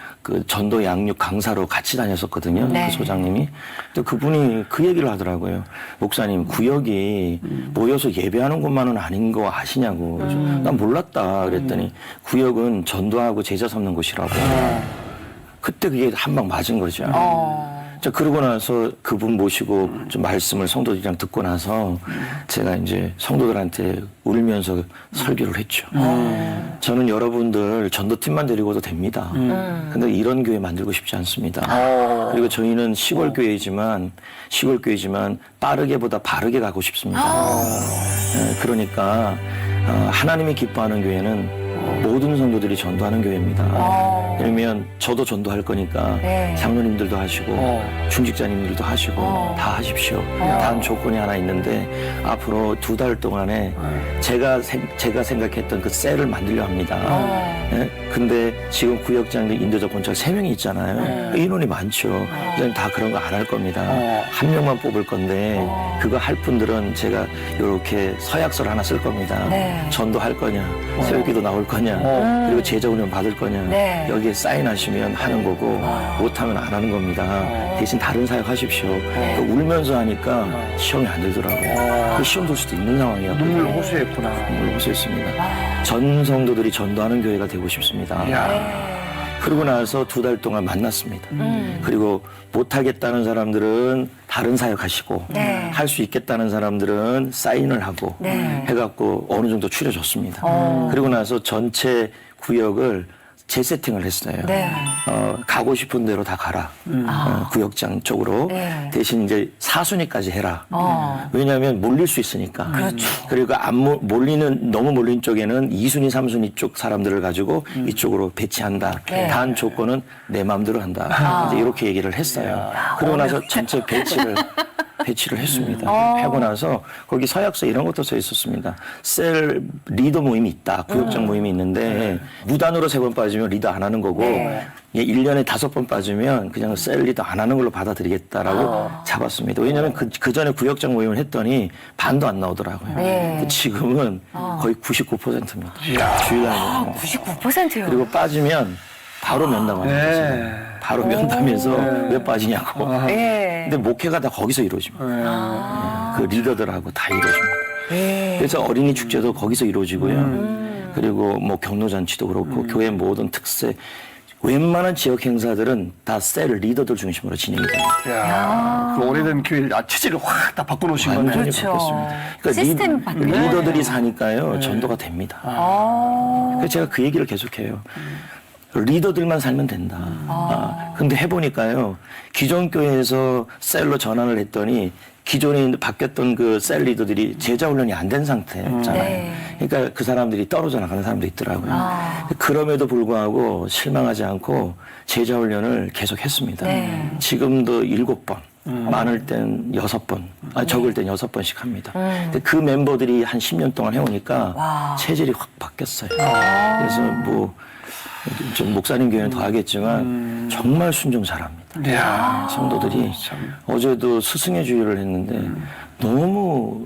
전도 양육 강사로 같이 다녔었거든요. 네. 그 소장님이. 근데 그분이 그 얘기를 하더라고요. 목사님 구역이 모여서 예배하는 것만은 아닌 거 아시냐고. 그래서 난 몰랐다 그랬더니 구역은 전도하고 제자 삼는 곳이라고. 그때 그게 한 방 맞은 거죠. 자, 그러고 나서 그분 모시고 좀 말씀을 성도들이랑 듣고 나서 제가 이제 성도들한테 울면서 설교를 했죠. 저는 여러분들 전도팀만 데리고도 됩니다. 근데 이런 교회 만들고 싶지 않습니다. 그리고 저희는 시골 교회이지만 빠르게보다 바르게 가고 싶습니다. 그러니까 하나님이 기뻐하는 교회는 모든 성도들이 전도하는 교회입니다. 그러면 저도 전도할 거니까 네. 장로님들도 하시고 중직자님들도 하시고 다 하십시오. 단 조건이 하나 있는데 앞으로 2달 동안에 제가 생각했던 그 셀을 만들려 합니다. 네? 근데 지금 구역장도 인도적 본처가 3명이 있잖아요. 인원이 많죠. 그냥 다 그런 거 안 할 겁니다. 한 명만 뽑을 건데 그거 할 분들은 제가 이렇게 서약서를 하나 쓸 겁니다. 네. 전도할 거냐, 새벽기도 나올 거냐, 그리고 제자훈련 받을 거냐, 네. 여기에 사인하시면 하는 거고 못하면 안 하는 겁니다. 대신 다른 사역 하십시오. 그 울면서 하니까 시험이 안 들더라고요. 그 시험 들 수도 있는 상황이었거든요. 눈물 호소했구나. 눈물 호소했습니다. 전 성도들이 전도하는 교회가 되고 싶습니다. 야. 그러고 나서 2달 동안 만났습니다. 그리고 못하겠다는 사람들은 다른 사역하시고 네. 할 수 있겠다는 사람들은 사인을 하고 네. 해갖고 어느 정도 추려줬습니다. 그리고 나서 전체 구역을 재세팅을 했어요. 네. 가고 싶은 대로 다 가라. 구역장 쪽으로. 네. 대신 이제 사순위까지 해라. 왜냐하면 몰릴 수 있으니까. 그렇죠. 그리고 너무 몰린 쪽에는 2순위, 3순위 쪽 사람들을 가지고 이쪽으로 배치한다. 네. 단 조건은 내 마음대로 한다. 이제 이렇게 얘기를 했어요. 그러고 나서 전체 배치를 했습니다. 하고 나서 거기 서약서 이런 것도 써 있었습니다. 셀 리더 모임이 있다. 구역장 모임이 있는데 무단으로 3번 빠지면 리더 안 하는 거고 네. 1년에 5번 빠지면 그냥 셀 리더 안 하는 걸로 받아들이겠다라고 잡았습니다. 왜냐하면 그 전에 구역장 모임을 했더니 반도 안 나오더라고요. 네. 지금은 거의 99%입니다. 주일날 99%요. 그리고 빠지면 바로 면담하는 거죠. 바로 면담해서 왜 빠지냐고. 네. 근데 목회가 다 거기서 이루어집니다. 그 리더들하고 다 이루어집니다. 그래서 어린이 축제도 거기서 이루어지고요. 그리고 뭐 경로잔치도 그렇고 교회 모든 특세, 웬만한 지역 행사들은 다 셀 리더들 중심으로 진행이 됩니다. 야. 그 오래된 교회 체질을 확 다 바꿔놓으신 거네. 완전히 그렇죠. 바뀌었습니다. 그러니까 시스템 바뀌는 리더들이 사니까요. 전도가 됩니다. 그래서 제가 그 얘기를 계속해요. 리더들만 살면 된다. 근데 해보니까요. 기존 교회에서 셀로 전환을 했더니 기존에 바뀌었던 그 셀 리더들이 제자 훈련이 안 된 상태잖아요. 네. 그러니까 그 사람들이 떨어져 나가는 사람도 있더라고요. 그럼에도 불구하고 실망하지 않고 제자 훈련을 계속 했습니다. 네. 지금도 7번. 많을 땐 6번, 적을 땐 6번씩 합니다. 근데 그 멤버들이 한 10년 동안 해오니까 체질이 확 바뀌었어요. 그래서 뭐, 좀 목사님 교회는 더 하겠지만 정말 순종 잘합니다. 야. 성도들이 어제도 스승의 주일을 했는데 너무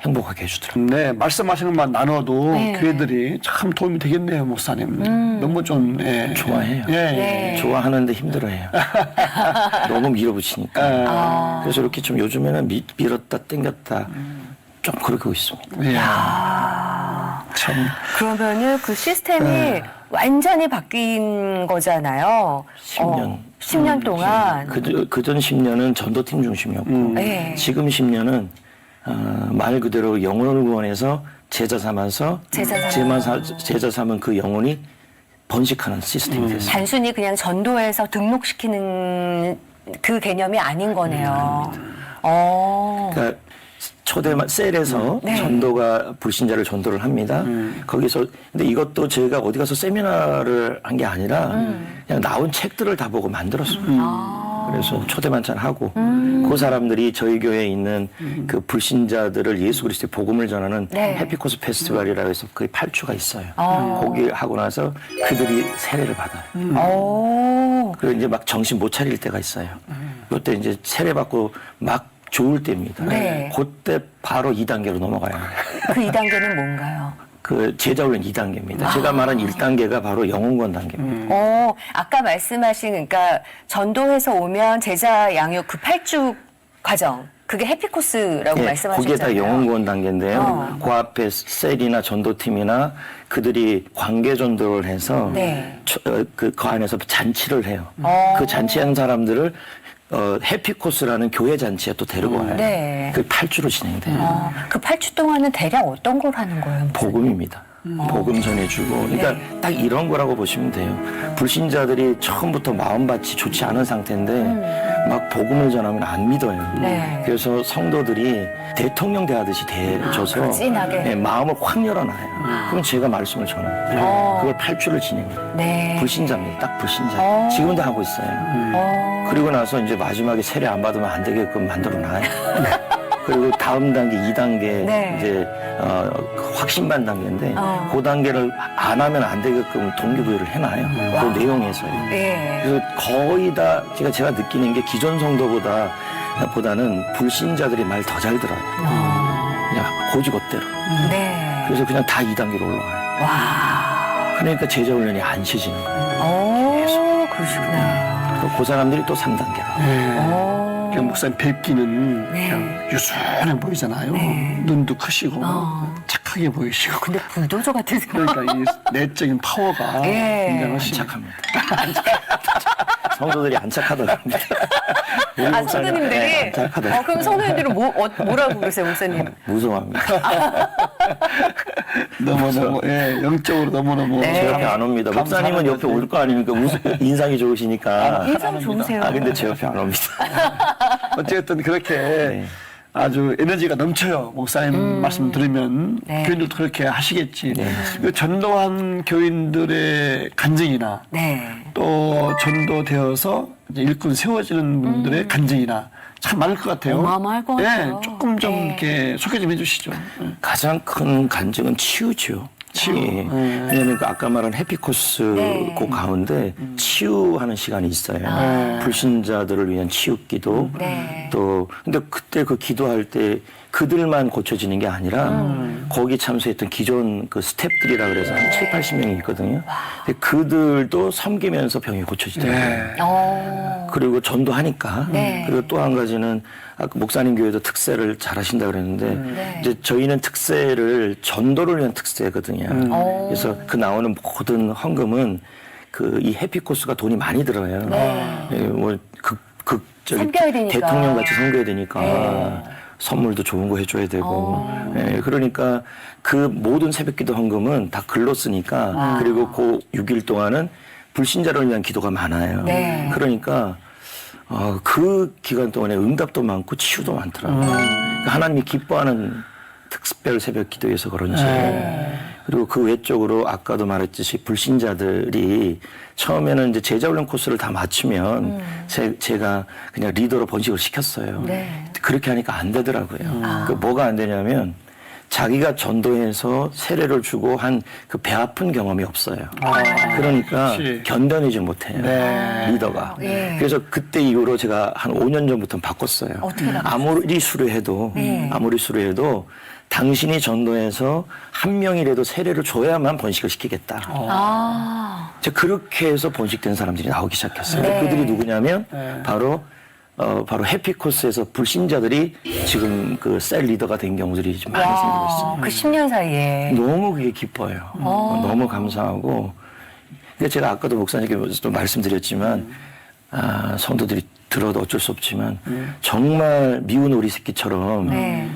행복하게 해주더라고요. 네, 말씀하시는 것만 나눠도 네. 교회들이 참 도움이 되겠네요, 목사님. 너무 좀 좋아해요. 네. 좋아하는데 힘들어해요. 너무 밀어붙이니까. 그래서 이렇게 좀 요즘에는 밀었다 땡겼다 좀 그러고 있습니다. 이야. 참. 그러면은 그 시스템이 완전히 바뀐 거잖아요. 10년. 10년 동안. 그전 10년은 전도팀 중심이었고 네. 지금 10년은 말 그대로 영혼을 구원해서 제자 삼아서 제자 삼은 그 영혼이 번식하는 시스템이 됐습니다. 단순히 그냥 전도해서 등록시키는 그 개념이 아닌 거네요. 그러니까 셀에서 네. 전도가 불신자를 전도를 합니다. 거기서 근데 이것도 제가 어디 가서 세미나를 한 게 아니라 그냥 나온 책들을 다 보고 만들었습니다. 그래서 초대 만찬하고 그 사람들이 저희 교회에 있는 그 불신자들을 예수 그리스도의 복음을 전하는 네. 해피코스 페스티벌이라고 해서 그 8주가 있어요. 거기 하고 나서 그들이 세례를 받아요. 그리고 이제 막 정신 못 차릴 때가 있어요. 그때 이제 세례 받고 막 좋을 때입니다. 네. 그때 바로 2단계로 넘어가요. 그 2단계는 뭔가요? 그 제자훈련 2단계입니다. 제가 말한 1단계가 바로 영혼권 단계입니다. 아까 말씀하신 그러니까 전도해서 오면 제자 양육 그 8주 과정 그게 해피코스라고 말씀하셨잖아요. 그게 다 영혼권 단계인데요. 그 앞에 셀이나 전도팀이나 그들이 관계 전도를 해서 네. 그 안에서 잔치를 해요. 그 잔치한 사람들을 해피코스라는 교회 잔치에 또 데리고 와요. 네. 그 8주로 진행돼요. 그 8주 동안은 대략 어떤 걸 하는 거예요? 복음입니다. 복음 전해주고 그러니까 딱 이런 거라고 보시면 돼요. 불신자들이 처음부터 마음밭이 좋지 않은 상태인데 막 복음을 전하면 안 믿어요. 네. 그래서 성도들이 대통령 대하듯이 대해줘서 진하게. 네, 마음을 확 열어놔요. 그럼 제가 말씀을 전합니다. 그걸 8주를 진행해요. 네. 불신자입니다. 딱 불신자. 지금도 하고 있어요. 그리고 나서 이제 마지막에 세례 안 받으면 안 되게끔 만들어놔요. 그리고 다음 단계 2단계 네. 이제 확신반 단계인데 그 단계를 안 하면 안 되게끔 동기부여를 해놔요. 그 내용에서요. 예. 그래서 거의 다 제가 느끼는 게 기존 성도보다는 불신자들이 말 더 잘 들어요. 그냥 고지것대로. 네. 그래서 그냥 다 2단계로 올라가요. 와. 그러니까 제자 훈련이 안 쉬지는 거예요. 오, 그러시구나. 그리고 그 사람들이 또 3단계로. 네. 그냥 목사님 뵙기는 네. 그냥 유순해 보이잖아요. 눈도 크시고 착하게 보이시고. 근데 불도저 같으세요. 그러니까 이 내적인 파워가 예. 굉장하시고. 안착합니다. 성도들이 안착하더랍니다. 우리 아, 목사님, 성도님들이? 네, 안착하더라고요. 그럼 성도님들은 뭐라고 그러세요, 목사님? 무서워합니다. 너무너무 영적으로 너무너무 네. 제 옆에 안 옵니다. 목사님은 옆에 올 거 아닙니까? 인상이 좋으시니까. 인상 좋으세요. 근데 제 옆에 안 옵니다. 어쨌든 그렇게 네. 아주 에너지가 넘쳐요. 목사님 말씀 들으면 네. 교인들도 그렇게 하시겠지. 네, 그 전도한 교인들의 간증이나 네. 또 전도되어서 이제 일꾼 세워지는 분들의 간증이나 참 많을 것 같아요. 어마어마할 것 같아요. 조금 좀 네. 이렇게 소개 좀 해주시죠. 가장 큰 간증은 치유죠. 치유. 예. 왜냐면 그 아까 말한 해피코스 네. 그 가운데 치유하는 시간이 있어요. 불신자들을 위한 치유기도. 네. 또 근데 그때 그 기도할 때 그들만 고쳐지는 게 아니라 거기 참석했던 기존 그 스탭들이라 그래서 한 7, 80명이 있거든요. 근데 그들도 섬기면서 병이 고쳐지더라고요. 그리고 전도하니까. 네. 그리고 또 한 가지는 아까 목사님 교회도 특세를 잘 하신다 그랬는데 네. 이제 저희는 특세를 전도를 위한 특세거든요. 그래서 그 나오는 모든 헌금은 그 이 해피코스가 돈이 많이 들어요. 예, 뭐 저기 섬겨야 되니까. 대통령 같이 섬겨야 되니까 네. 선물도 좋은 거 해줘야 되고. 예, 그러니까 그 모든 새벽기도 헌금은 다 글로 쓰니까 그리고 그 6일 동안은 불신자를 위한 기도가 많아요. 네. 그러니까 그 기간 동안에 응답도 많고 치유도 많더라고요. 그러니까 하나님이 기뻐하는 특별 새벽 기도에서 그런지. 그리고 그 외적으로 아까도 말했듯이 불신자들이 처음에는 이제 제자훈련 코스를 다 마치면 제가 그냥 리더로 번식을 시켰어요. 네. 그렇게 하니까 안 되더라고요. 그 뭐가 안 되냐면 자기가 전도해서 세례를 주고 한 그 배 아픈 경험이 없어요. 그러니까 그렇지. 견뎌내지 못해요. 네. 리더가. 예. 그래서 그때 이후로 제가 한 5년 전부터 바꿨어요. 어떻게 바꿨어요? 아무리 수료해도 당신이 전도해서 한 명이라도 세례를 줘야만 번식을 시키겠다. 제가 그렇게 해서 번식된 사람들이 나오기 시작했어요. 네. 그들이 누구냐면 바로 해피코스에서 불신자들이 지금 그 셀 리더가 된 경우들이 좀 많이 생기고 있어요. 그 10년 사이에. 너무 그게 기뻐요. 너무 감사하고. 근데 제가 아까도 목사님께서 말씀드렸지만, 성도들이 들어도 어쩔 수 없지만, 정말 미운 오리 새끼처럼 네.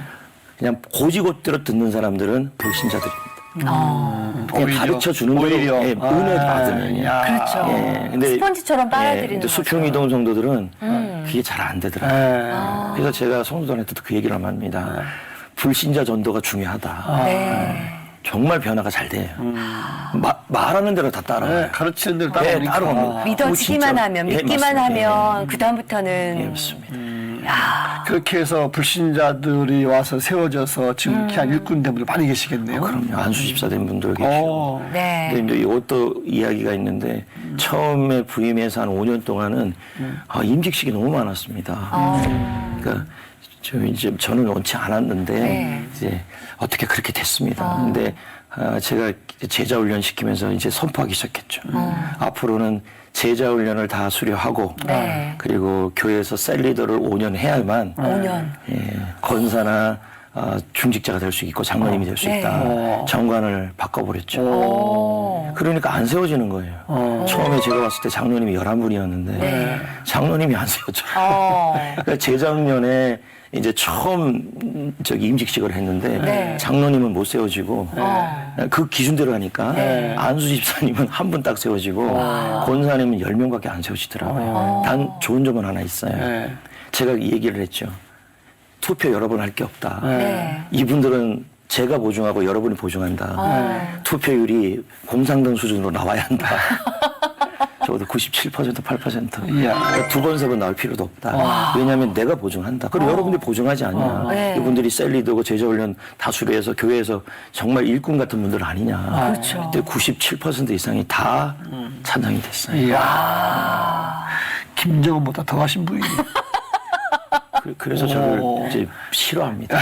그냥 고지곳대로 듣는 사람들은 불신자들입니다. 그냥 오히려, 가르쳐 주는 대로 오히려. 은혜 받으면. 그렇죠. 예, 근데 스펀지처럼 빨아들이는 근데 거죠. 수평이동 성도들은 그게 잘 안 되더라고요. 네. 그래서 제가 성도들한테도 그 얘기를 합니다. 불신자 전도가 중요하다. 네. 정말 변화가 잘 돼요. 말하는 대로 다 따라와요. 네, 가르치는 대로 네, 따라오니까. 따라옵니다. 믿어지기만 진짜. 하면, 예, 믿기만 맞습니다. 하면, 그다음부터는. 예, 맞습니다. 그렇게 해서 불신자들이 와서 세워져서 지금 귀한 일꾼 분들 많이 계시겠네요. 그럼요. 안수 집사 된 분들 계시고. 네. 근데 이제 이것도 이야기가 있는데 처음에 부임해서 한 5년 동안은 임직식이 너무 많았습니다. 그러니까 저는 원치 않았는데 네. 이제 어떻게 그렇게 됐습니다. 근데 제가 제자 훈련 시키면서 이제 선포하기 시작했죠. 앞으로는 제자 훈련을 다 수료하고 네. 그리고 교회에서 셀 리더를 5년 해야만 5년. 권사나 중직자가 될 수 있고 장로님이 될 수 네. 있다. 정관을 바꿔버렸죠. 그러니까 안 세워지는 거예요. 처음에 제가 왔을 때 장로님이 11분이었는데 네. 장로님이 안 세워져요. 어. 그러니까 제자훈련에 이제 처음 저기 임직식을 했는데 네. 장로님은 못 세워지고 그 기준대로 하니까 안수 집사님은 한 분 딱 세워지고 권사님은 10명밖에 안 세워지더라고요. 단 좋은 점은 하나 있어요. 네. 제가 이 얘기를 했죠. 투표 여러 번 할 게 없다. 네. 이분들은 제가 보증하고 여러분이 보증한다. 투표율이 공상등 수준으로 나와야 한다. 적어도 97% 8%. 이야. 두 번, 세 번 나올 필요도 없다. 왜냐하면 내가 보증한다. 그리고 여러분들이 보증하지 않냐. 네. 이분들이 셀리더고 제자훈련 다 수료해서 교회에서 정말 일꾼 같은 분들 아니냐. 그렇죠. 근데 97% 이상이 다 찬양이 됐어요. 이야. 김정은보다 더 하신 분이. 그래서 저를 이제 싫어합니다.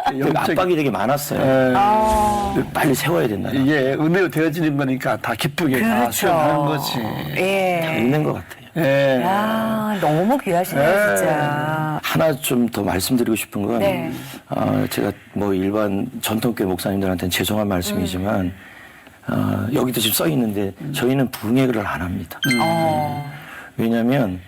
영적인- 압박이 되게 많았어요. 빨리 세워야 된다. 이게 은혜로 되어지는 거니까 다 기쁘게 다 그렇죠. 수용하는 거지. 예. 있는 것 같아요. 예. 야, 너무 귀하시네요, 진짜. 하나 좀 더 말씀드리고 싶은 건 네. 제가 뭐 일반 전통교회 목사님들한테는 죄송한 말씀이지만 여기도 지금 써 있는데 저희는 부흥회를 안 합니다. 왜냐하면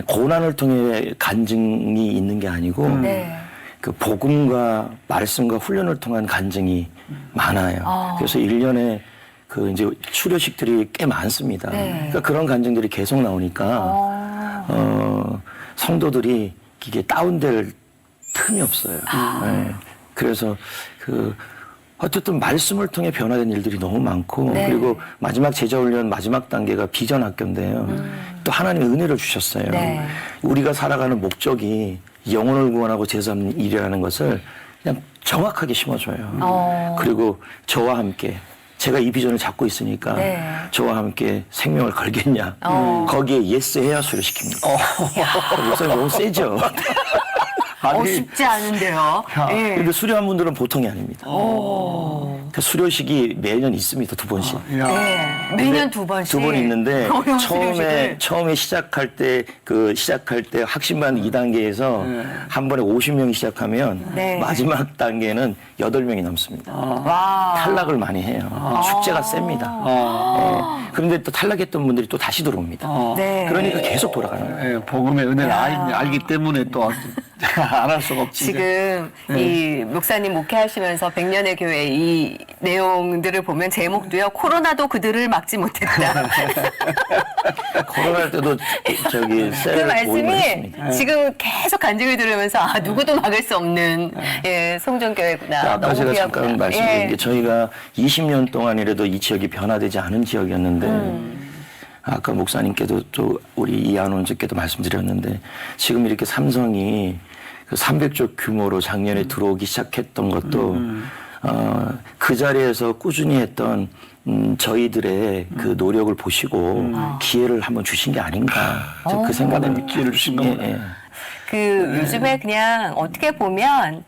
고난을 통해 간증이 있는 게 아니고 네. 그 복음과 말씀과 훈련을 통한 간증이 많아요. 그래서 1년에 그 이제 수료식들이 꽤 많습니다. 네. 그러니까 그런 간증들이 계속 나오니까 성도들이 이게 다운될 틈이 없어요. 네. 그래서 그 어쨌든 말씀을 통해 변화된 일들이 너무 많고 네. 그리고 마지막 제자훈련 마지막 단계가 비전 학교인데요. 또 하나님의 은혜를 주셨어요. 네. 우리가 살아가는 목적이 영혼을 구원하고 제사하는 일이라는 것을 그냥 정확하게 심어줘요. 그리고 저와 함께 제가 이 비전을 잡고 있으니까 네. 저와 함께 생명을 걸겠냐. 거기에 예스 해야 수료시킵니다. 목사님 너무 세죠. 쉽지 않은데요. 예. 근데 수료한 분들은 보통이 아닙니다. 그 수료식이 매년 있습니다. 2번씩. 야. 네. 매년 2번씩. 2번 있는데 어려운 처음에 수료식을. 시작할 때 학신반 2단계에서 한 번에 50명이 시작하면 네. 마지막 단계는 8명이 남습니다. 와. 탈락을 많이 해요. 축제가 셉니다. 그런데 또 탈락했던 분들이 또 다시 들어옵니다. 네. 그러니까 계속 돌아가는 거예요. 예, 복음의 은혜를 알기 때문에 또 안 할 수가 없지. 지금 이 목사님 목회하시면서 100년의 교회 이 내용들을 보면 제목도요. 코로나도 그들을 막지 못했다. 코로나 때도 저기 그 셀 모임을 말씀이 했습니다. 지금 계속 간증을 들으면서 누구도 막을 수 없는 송정교회구나. 아까 너무 제가 귀하구나. 잠깐 말씀드린 예. 게 저희가 20년 동안이라도 이 지역이 변화되지 않은 지역이었는데 아까 목사님께도 또 우리 이한원님께도 말씀드렸는데 지금 이렇게 삼성이 그 300조 규모로 작년에 들어오기 시작했던 것도 그 자리에서 꾸준히 했던 저희들의 그 노력을 보시고 기회를 한번 주신 게 아닌가 저그 생각을 기회를 주신 거구나. 그 요즘에 그냥 어떻게 보면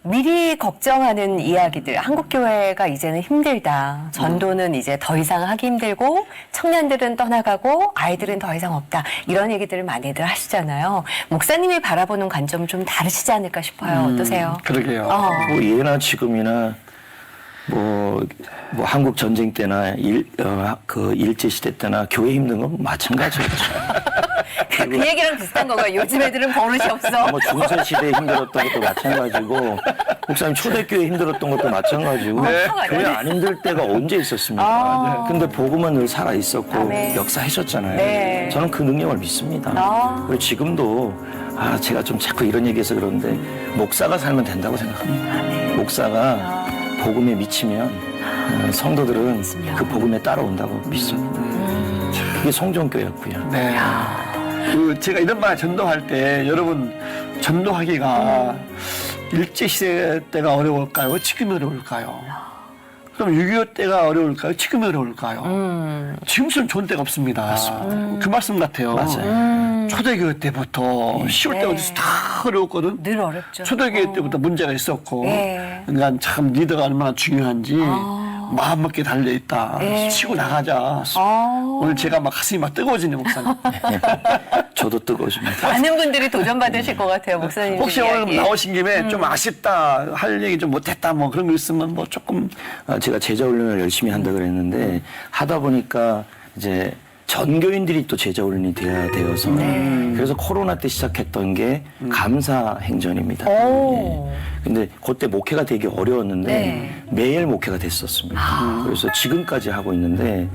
미리 걱정하는 이야기들. 한국교회가 이제는 힘들다. 전도는 이제 더 이상 하기 힘들고 청년들은 떠나가고 아이들은 더 이상 없다. 이런 얘기들을 많이들 하시잖아요. 목사님이 바라보는 관점은 좀 다르시지 않을까 싶어요. 어떠세요? 그러게요. 뭐 예나 지금이나 뭐 한국 전쟁 때나 그 일제 시대 때나 교회 힘든 건 마찬가지였죠. 그 얘기랑 비슷한 거가 요즘 애들은 버릇이 없어. 뭐 중세 시대에 힘들었던 것도 마찬가지고 목사님 초대교회 힘들었던 것도 마찬가지고 교회 안 힘들 때가 언제 있었습니까? 근데 복음은 늘 살아 있었고 아멘. 역사하셨잖아요. 네. 저는 그 능력을 믿습니다. 그리고 지금도 제가 좀 자꾸 이런 얘기해서 그런데 목사가 살면 된다고 생각합니다. 목사가 복음에 미치면 성도들은 그 복음에 따라온다고 믿습니다. 그게 성전교회였고요. 네. 그 제가 이런 말 전도할 때 여러분 전도하기가 일제시대 때가 어려울까요? 지금이 어려울까요? 그럼 6.25 때가 어려울까요? 지금이 어려울까요? 지금처럼 좋은 때가 없습니다. 그 말씀 같아요. 맞아요. 초대교회 때부터 쉬울 때가 어디서 다 어려웠거든. 늘 어렵죠. 초대교회 때부터 문제가 있었고 네. 그러니까 참 리더가 얼마나 중요한지 마음먹게 달려있다. 치고 나가자. 오늘 제가 막 가슴이 막 뜨거워지네 목사님. 저도 뜨거워집니다. 많은 분들이 도전받으실 것 같아요, 목사님. 혹시 오늘 이야기. 나오신 김에 좀 아쉽다 할 얘기 좀 못했다 뭐 그런 거 있으면 뭐 조금 제가 제자 훈련을 열심히 한다 그랬는데 하다 보니까 이제 전교인들이 또 제자훈련이 돼야 되어서 그래서 코로나 때 시작했던 게 감사 행전입니다. 오. 근데 그때 목회가 되게 어려웠는데 네. 매일 목회가 됐었습니다. 그래서 지금까지 하고 있는데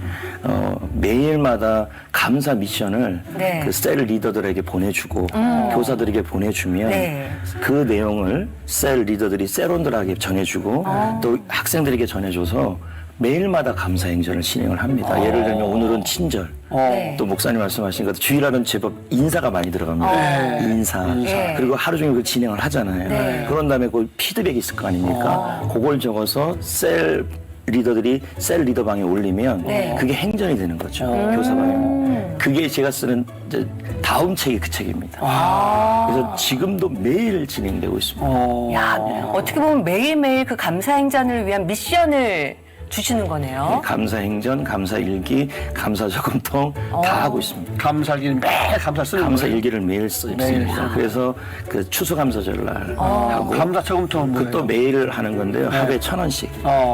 매일마다 감사 미션을 네. 그 셀 리더들에게 보내주고 교사들에게 보내주면 네. 그 내용을 셀 리더들이 셀원들에게 전해주고 또 학생들에게 전해줘서 매일마다 감사 행전을 진행을 합니다. 예를 들면 오늘은 친절. 네. 또 목사님 말씀하신 것 주일날은 제법 인사가 많이 들어갑니다. 인사. 네. 그리고 하루 종일 그 진행을 하잖아요. 네. 그런 다음에 그 피드백이 있을 거 아닙니까? 그걸 적어서 셀 리더들이 셀 리더방에 올리면 네. 그게 행전이 되는 거죠. 교사방에. 그게 제가 쓰는 이제 다음 책이 그 책입니다. 그래서 지금도 매일 진행되고 있습니다. 야, 어떻게 보면 매일매일 그 감사 행전을 위한 미션을 주시는 거네요. 감사 행전, 감사 일기, 감사 저금통 다 하고 있습니다. 감사기는 매일 감사 쓰는 감사 거예요. 일기를 매일 씁니다. 그래서 그 추수감사절날 하고 감사 저금통은 뭐예요? 그것도 매일 하는 건데요. 하루에 1,000원씩.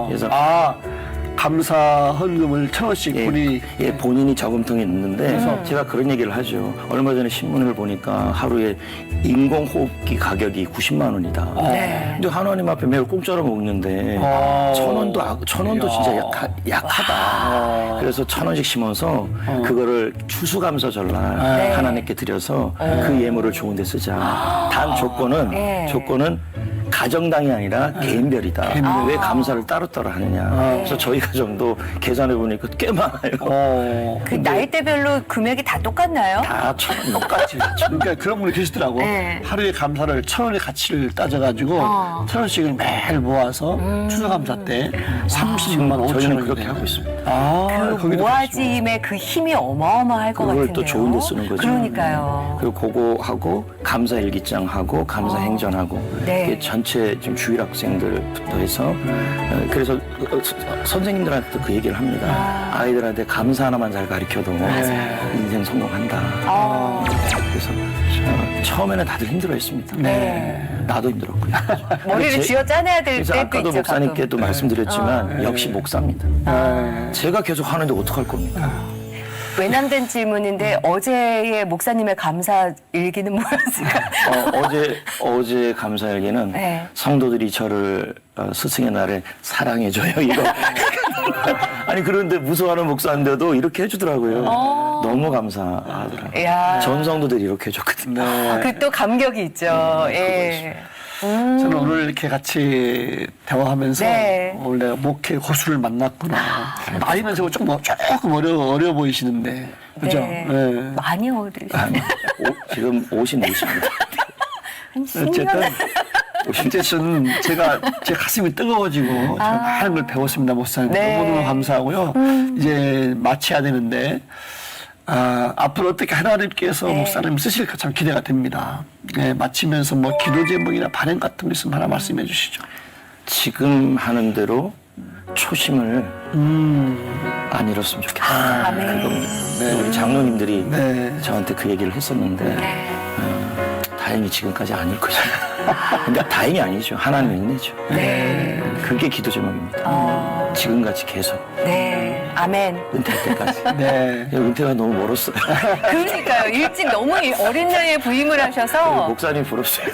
그래서 감사 헌금을 1,000원씩 본인이 본인이 저금통에 넣는데 제가 그런 얘기를 하죠. 얼마 전에 신문을 보니까 하루에 인공호흡기 가격이 90만 원이다. 네. 근데 하나님 앞에 매일 공짜로 먹는데 1,000원도 진짜 약하다. 그래서 1,000원씩 심어서 그거를 추수감사절날 네. 하나님께 드려서 그 예물을 좋은 데 쓰자. 단 조건은 네. 가정당이 아니라 개인별이다. 왜 감사를 따로따로 하느냐. 그래서 저희 가정도 계산해 보니까 꽤 많아요. 그 나이대별로 금액이 다 똑같나요? 다 1,000원 똑같이. 그러니까 그런 분이 계시더라고. 네. 하루에 감사를 1,000원의 가치를 따져가지고 1,000원씩을 매일 모아서 추수감사 때 36만 5천 저희는 원 그렇게 하고 있습니다. 그 거기도 모아짐의 그 힘이 어마어마할 것 그걸 같은데요. 또 좋은 데 쓰는 거죠. 그러니까요. 그리고 그거 하고 감사 일기장 하고 감사 행전하고 네. 이게 전체 지금 주일 학생들부터 해서 그래서 선생님들한테도 그 얘기를 합니다. 아이들한테 감사 하나만 잘 가르쳐도 인생 성공한다. 그래서 처음에는 다들 힘들어했습니다. 네. 나도 힘들었고요. 머리를 근데 쥐어 짜내야 될 그래서 때도 아까도 있죠. 목사님께도 말씀드렸지만 역시 목사입니다. 제가 계속 하는데 어떡할 겁니까? 외람된 질문인데 어제의 목사님의 감사 일기는 뭐였을까요? 어제 감사일기는 네. 성도들이 저를 스승의 날에 사랑해줘요 이거. 아니 그런데 무서워하는 목사인데도 이렇게 해주더라고요. 너무 감사하더라고요. 이야. 전 성도들이 이렇게 해줬거든요. 그 또 감격이 있죠. 예. 저는 오늘 이렇게 같이 대화하면서 네. 오늘 내가 목회 고수를 만났구나. 나이는 조금 어려 보이시는데, 그죠? 네. 네. 많이 어리시네. 지금 54입니다. 한 10년. 어쨌든 제가 제 가슴이 뜨거워지고 제가 많은 걸 배웠습니다, 목사님. 네. 너무너무 감사하고요. 이제 마쳐야 되는데 앞으로 어떻게 하나님께서 네. 목사님 쓰실까 참 기대가 됩니다. 네, 마치면서 뭐 기도 제목이나 반응 같은 거 있으면 하나 말씀해 주시죠. 지금 하는 대로 초심을 안 잃었으면 좋겠어요. 아멘. 그겁니다. 우리 장로님들이 네. 저한테 그 얘기를 했었는데 다행히 지금까지 안 잃고 있습니다. 근데 다행이 아니죠. 하나님의 은혜죠. 네. 그게 기도 제목입니다. 지금같이 계속 네. 아멘. 은퇴할 때까지. 네. 은퇴가 너무 멀었어요. 그러니까요. 일찍 너무 어린 나이에 부임을 하셔서 목사님 부럽어요.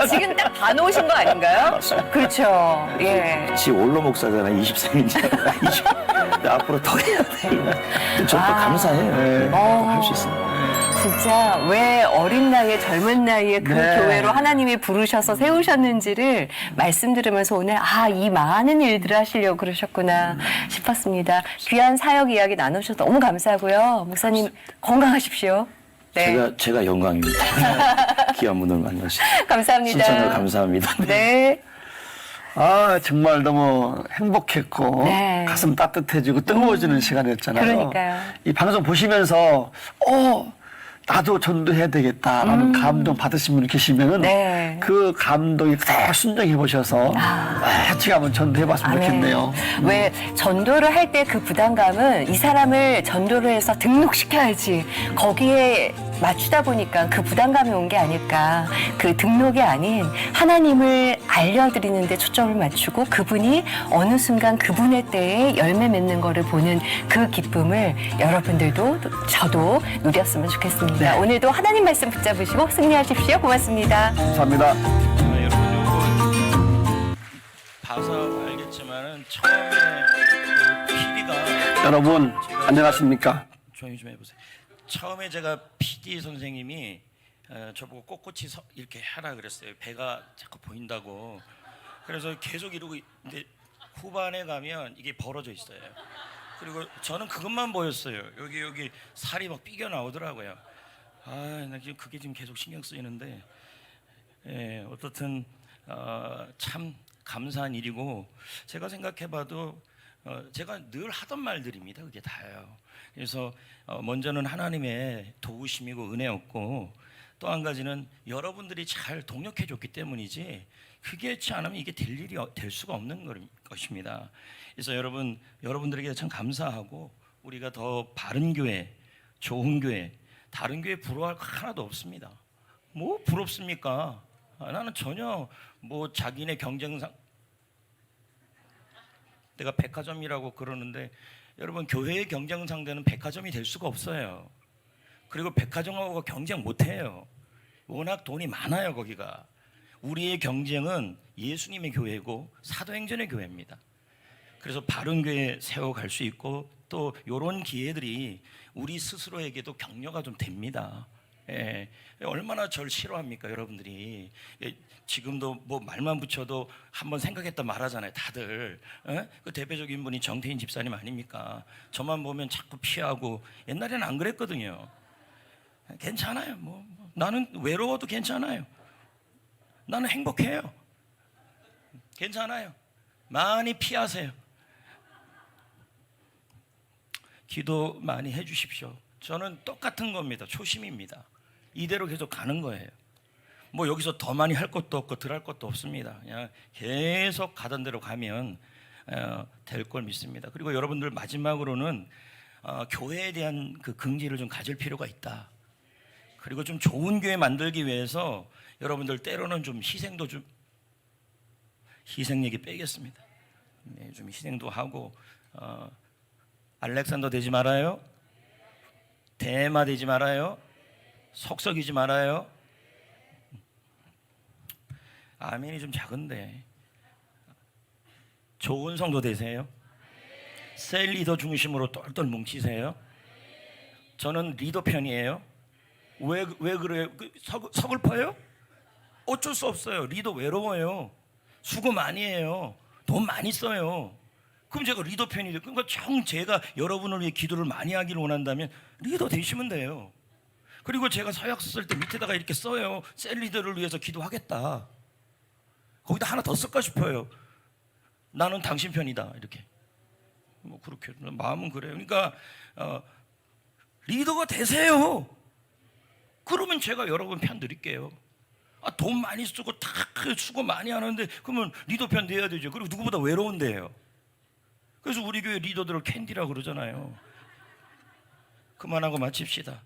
지금 딱 반오신 거 아닌가요? 그렇죠. 예. 지 올로 목사잖아. 23인지. 20. 근데 앞으로 더 해야 돼요. 근데 저도 감사해요. 할 수 있어요. 진짜 왜 어린 나이에 젊은 나이에 그 네. 교회로 하나님이 부르셔서 세우셨는지를 말씀 들으면서 오늘 이 많은 일들을 하시려고 그러셨구나 싶었습니다. 귀한 사역 이야기 나누셔서 너무 감사하고요. 목사님 건강하십시오. 네. 제가 영광입니다. 귀한 분을 만나서. 감사합니다. 신청을 감사합니다. 네. 정말 너무 행복했고 네. 가슴 따뜻해지고 뜨거워지는 시간이었잖아요. 그러니까요. 이 방송 보시면서 나도 전도해야 되겠다라는 감동 받으신 분이 계시면은 네. 그 감동이 그대로 순정해 보셔서 같이 한번 전도해봤으면 좋겠네요. 왜 전도를 할 때 그 부담감은 이 사람을 전도를 해서 등록시켜야지 거기에 맞추다 보니까 그 부담감이 온 게 아닐까. 그 등록이 아닌 하나님을 알려드리는 데 초점을 맞추고 그분이 어느 순간 그분의 때에 열매 맺는 거를 보는 그 기쁨을 여러분들도 저도 누렸으면 좋겠습니다. 네. 오늘도 하나님 말씀 붙잡으시고 승리하십시오. 고맙습니다. 감사합니다. 여러분 요거 봐서 알겠지만은 처음에 그 PD가 여러분 안녕하십니까? 조용히 좀 해보세요. 처음에 제가 PD 선생님이 저보고 꼿꼿이 이렇게 하라 그랬어요. 배가 자꾸 보인다고. 그래서 계속 이러고 있는데 후반에 가면 이게 벌어져 있어요. 그리고 저는 그것만 보였어요. 여기 살이 막 삐겨 나오더라고요. 나 지금 그게 지금 계속 신경 쓰이는데, 예, 어떻든 참 감사한 일이고 제가 생각해봐도 제가 늘 하던 말들입니다. 그게 다예요. 그래서 먼저는 하나님의 도우심이고 은혜였고 또 한 가지는 여러분들이 잘 동력해 줬기 때문이지 그렇지 않으면 이게 될 수가 없는 것입니다. 그래서 여러분들에게 참 감사하고 우리가 더 바른 교회, 좋은 교회, 다른 교회 부러워할 거 하나도 없습니다. 뭐 부럽습니까? 나는 전혀 뭐 자기네 경쟁상 내가 백화점이라고 그러는데 여러분 교회의 경쟁 상대는 백화점이 될 수가 없어요. 그리고 백화점하고 경쟁 못해요. 워낙 돈이 많아요 거기가. 우리의 경쟁은 예수님의 교회고 사도행전의 교회입니다. 그래서 바른 교회 세워갈 수 있고 또 이런 기회들이 우리 스스로에게도 격려가 좀 됩니다. 예, 얼마나 절 싫어합니까 여러분들이. 예, 지금도 뭐 말만 붙여도 한번 생각했다 말하잖아요 다들. 예? 그 대표적인 분이 정태인 집사님 아닙니까? 저만 보면 자꾸 피하고. 옛날에는 안 그랬거든요. 괜찮아요. 뭐 나는 외로워도 괜찮아요. 나는 행복해요. 괜찮아요. 많이 피하세요. 기도 많이 해주십시오. 저는 똑같은 겁니다. 초심입니다. 이대로 계속 가는 거예요. 뭐 여기서 더 많이 할 것도 없고 덜 할 것도 없습니다. 그냥 계속 가던 대로 가면 될 걸 믿습니다. 그리고 여러분들 마지막으로는 교회에 대한 그 긍지를 좀 가질 필요가 있다. 그리고 좀 좋은 교회 만들기 위해서 여러분들 때로는 좀 희생 얘기 빼겠습니다. 네, 좀 희생도 하고 알렉산더 되지 말아요. 대마 되지 말아요. 속썩이지 말아요. 아멘이 좀 작은데 좋은 성도 되세요. 셀 리더 중심으로 똘똘 뭉치세요. 저는 리더 편이에요. 왜 그래요? 서글퍼요? 어쩔 수 없어요. 리더 외로워요. 수고 많이 해요. 돈 많이 써요. 그럼 제가 리더 편이 돼요. 그러니까 제가 여러분을 위해 기도를 많이 하기를 원한다면 리더 되시면 돼요. 그리고 제가 서약서 쓸 때 밑에다가 이렇게 써요. 셀 리더를 위해서 기도하겠다. 거기다 하나 더 쓸까 싶어요. 나는 당신 편이다. 이렇게. 뭐 그렇게 마음은 그래요. 그러니까 리더가 되세요. 그러면 제가 여러분 편 드릴게요. 돈 많이 쓰고 다 수고 많이 하는데 그러면 리더 편 돼야 되죠. 그리고 누구보다 외로운데요. 그래서 우리 교회 리더들을 캔디라고 그러잖아요. 그만하고 마칩시다.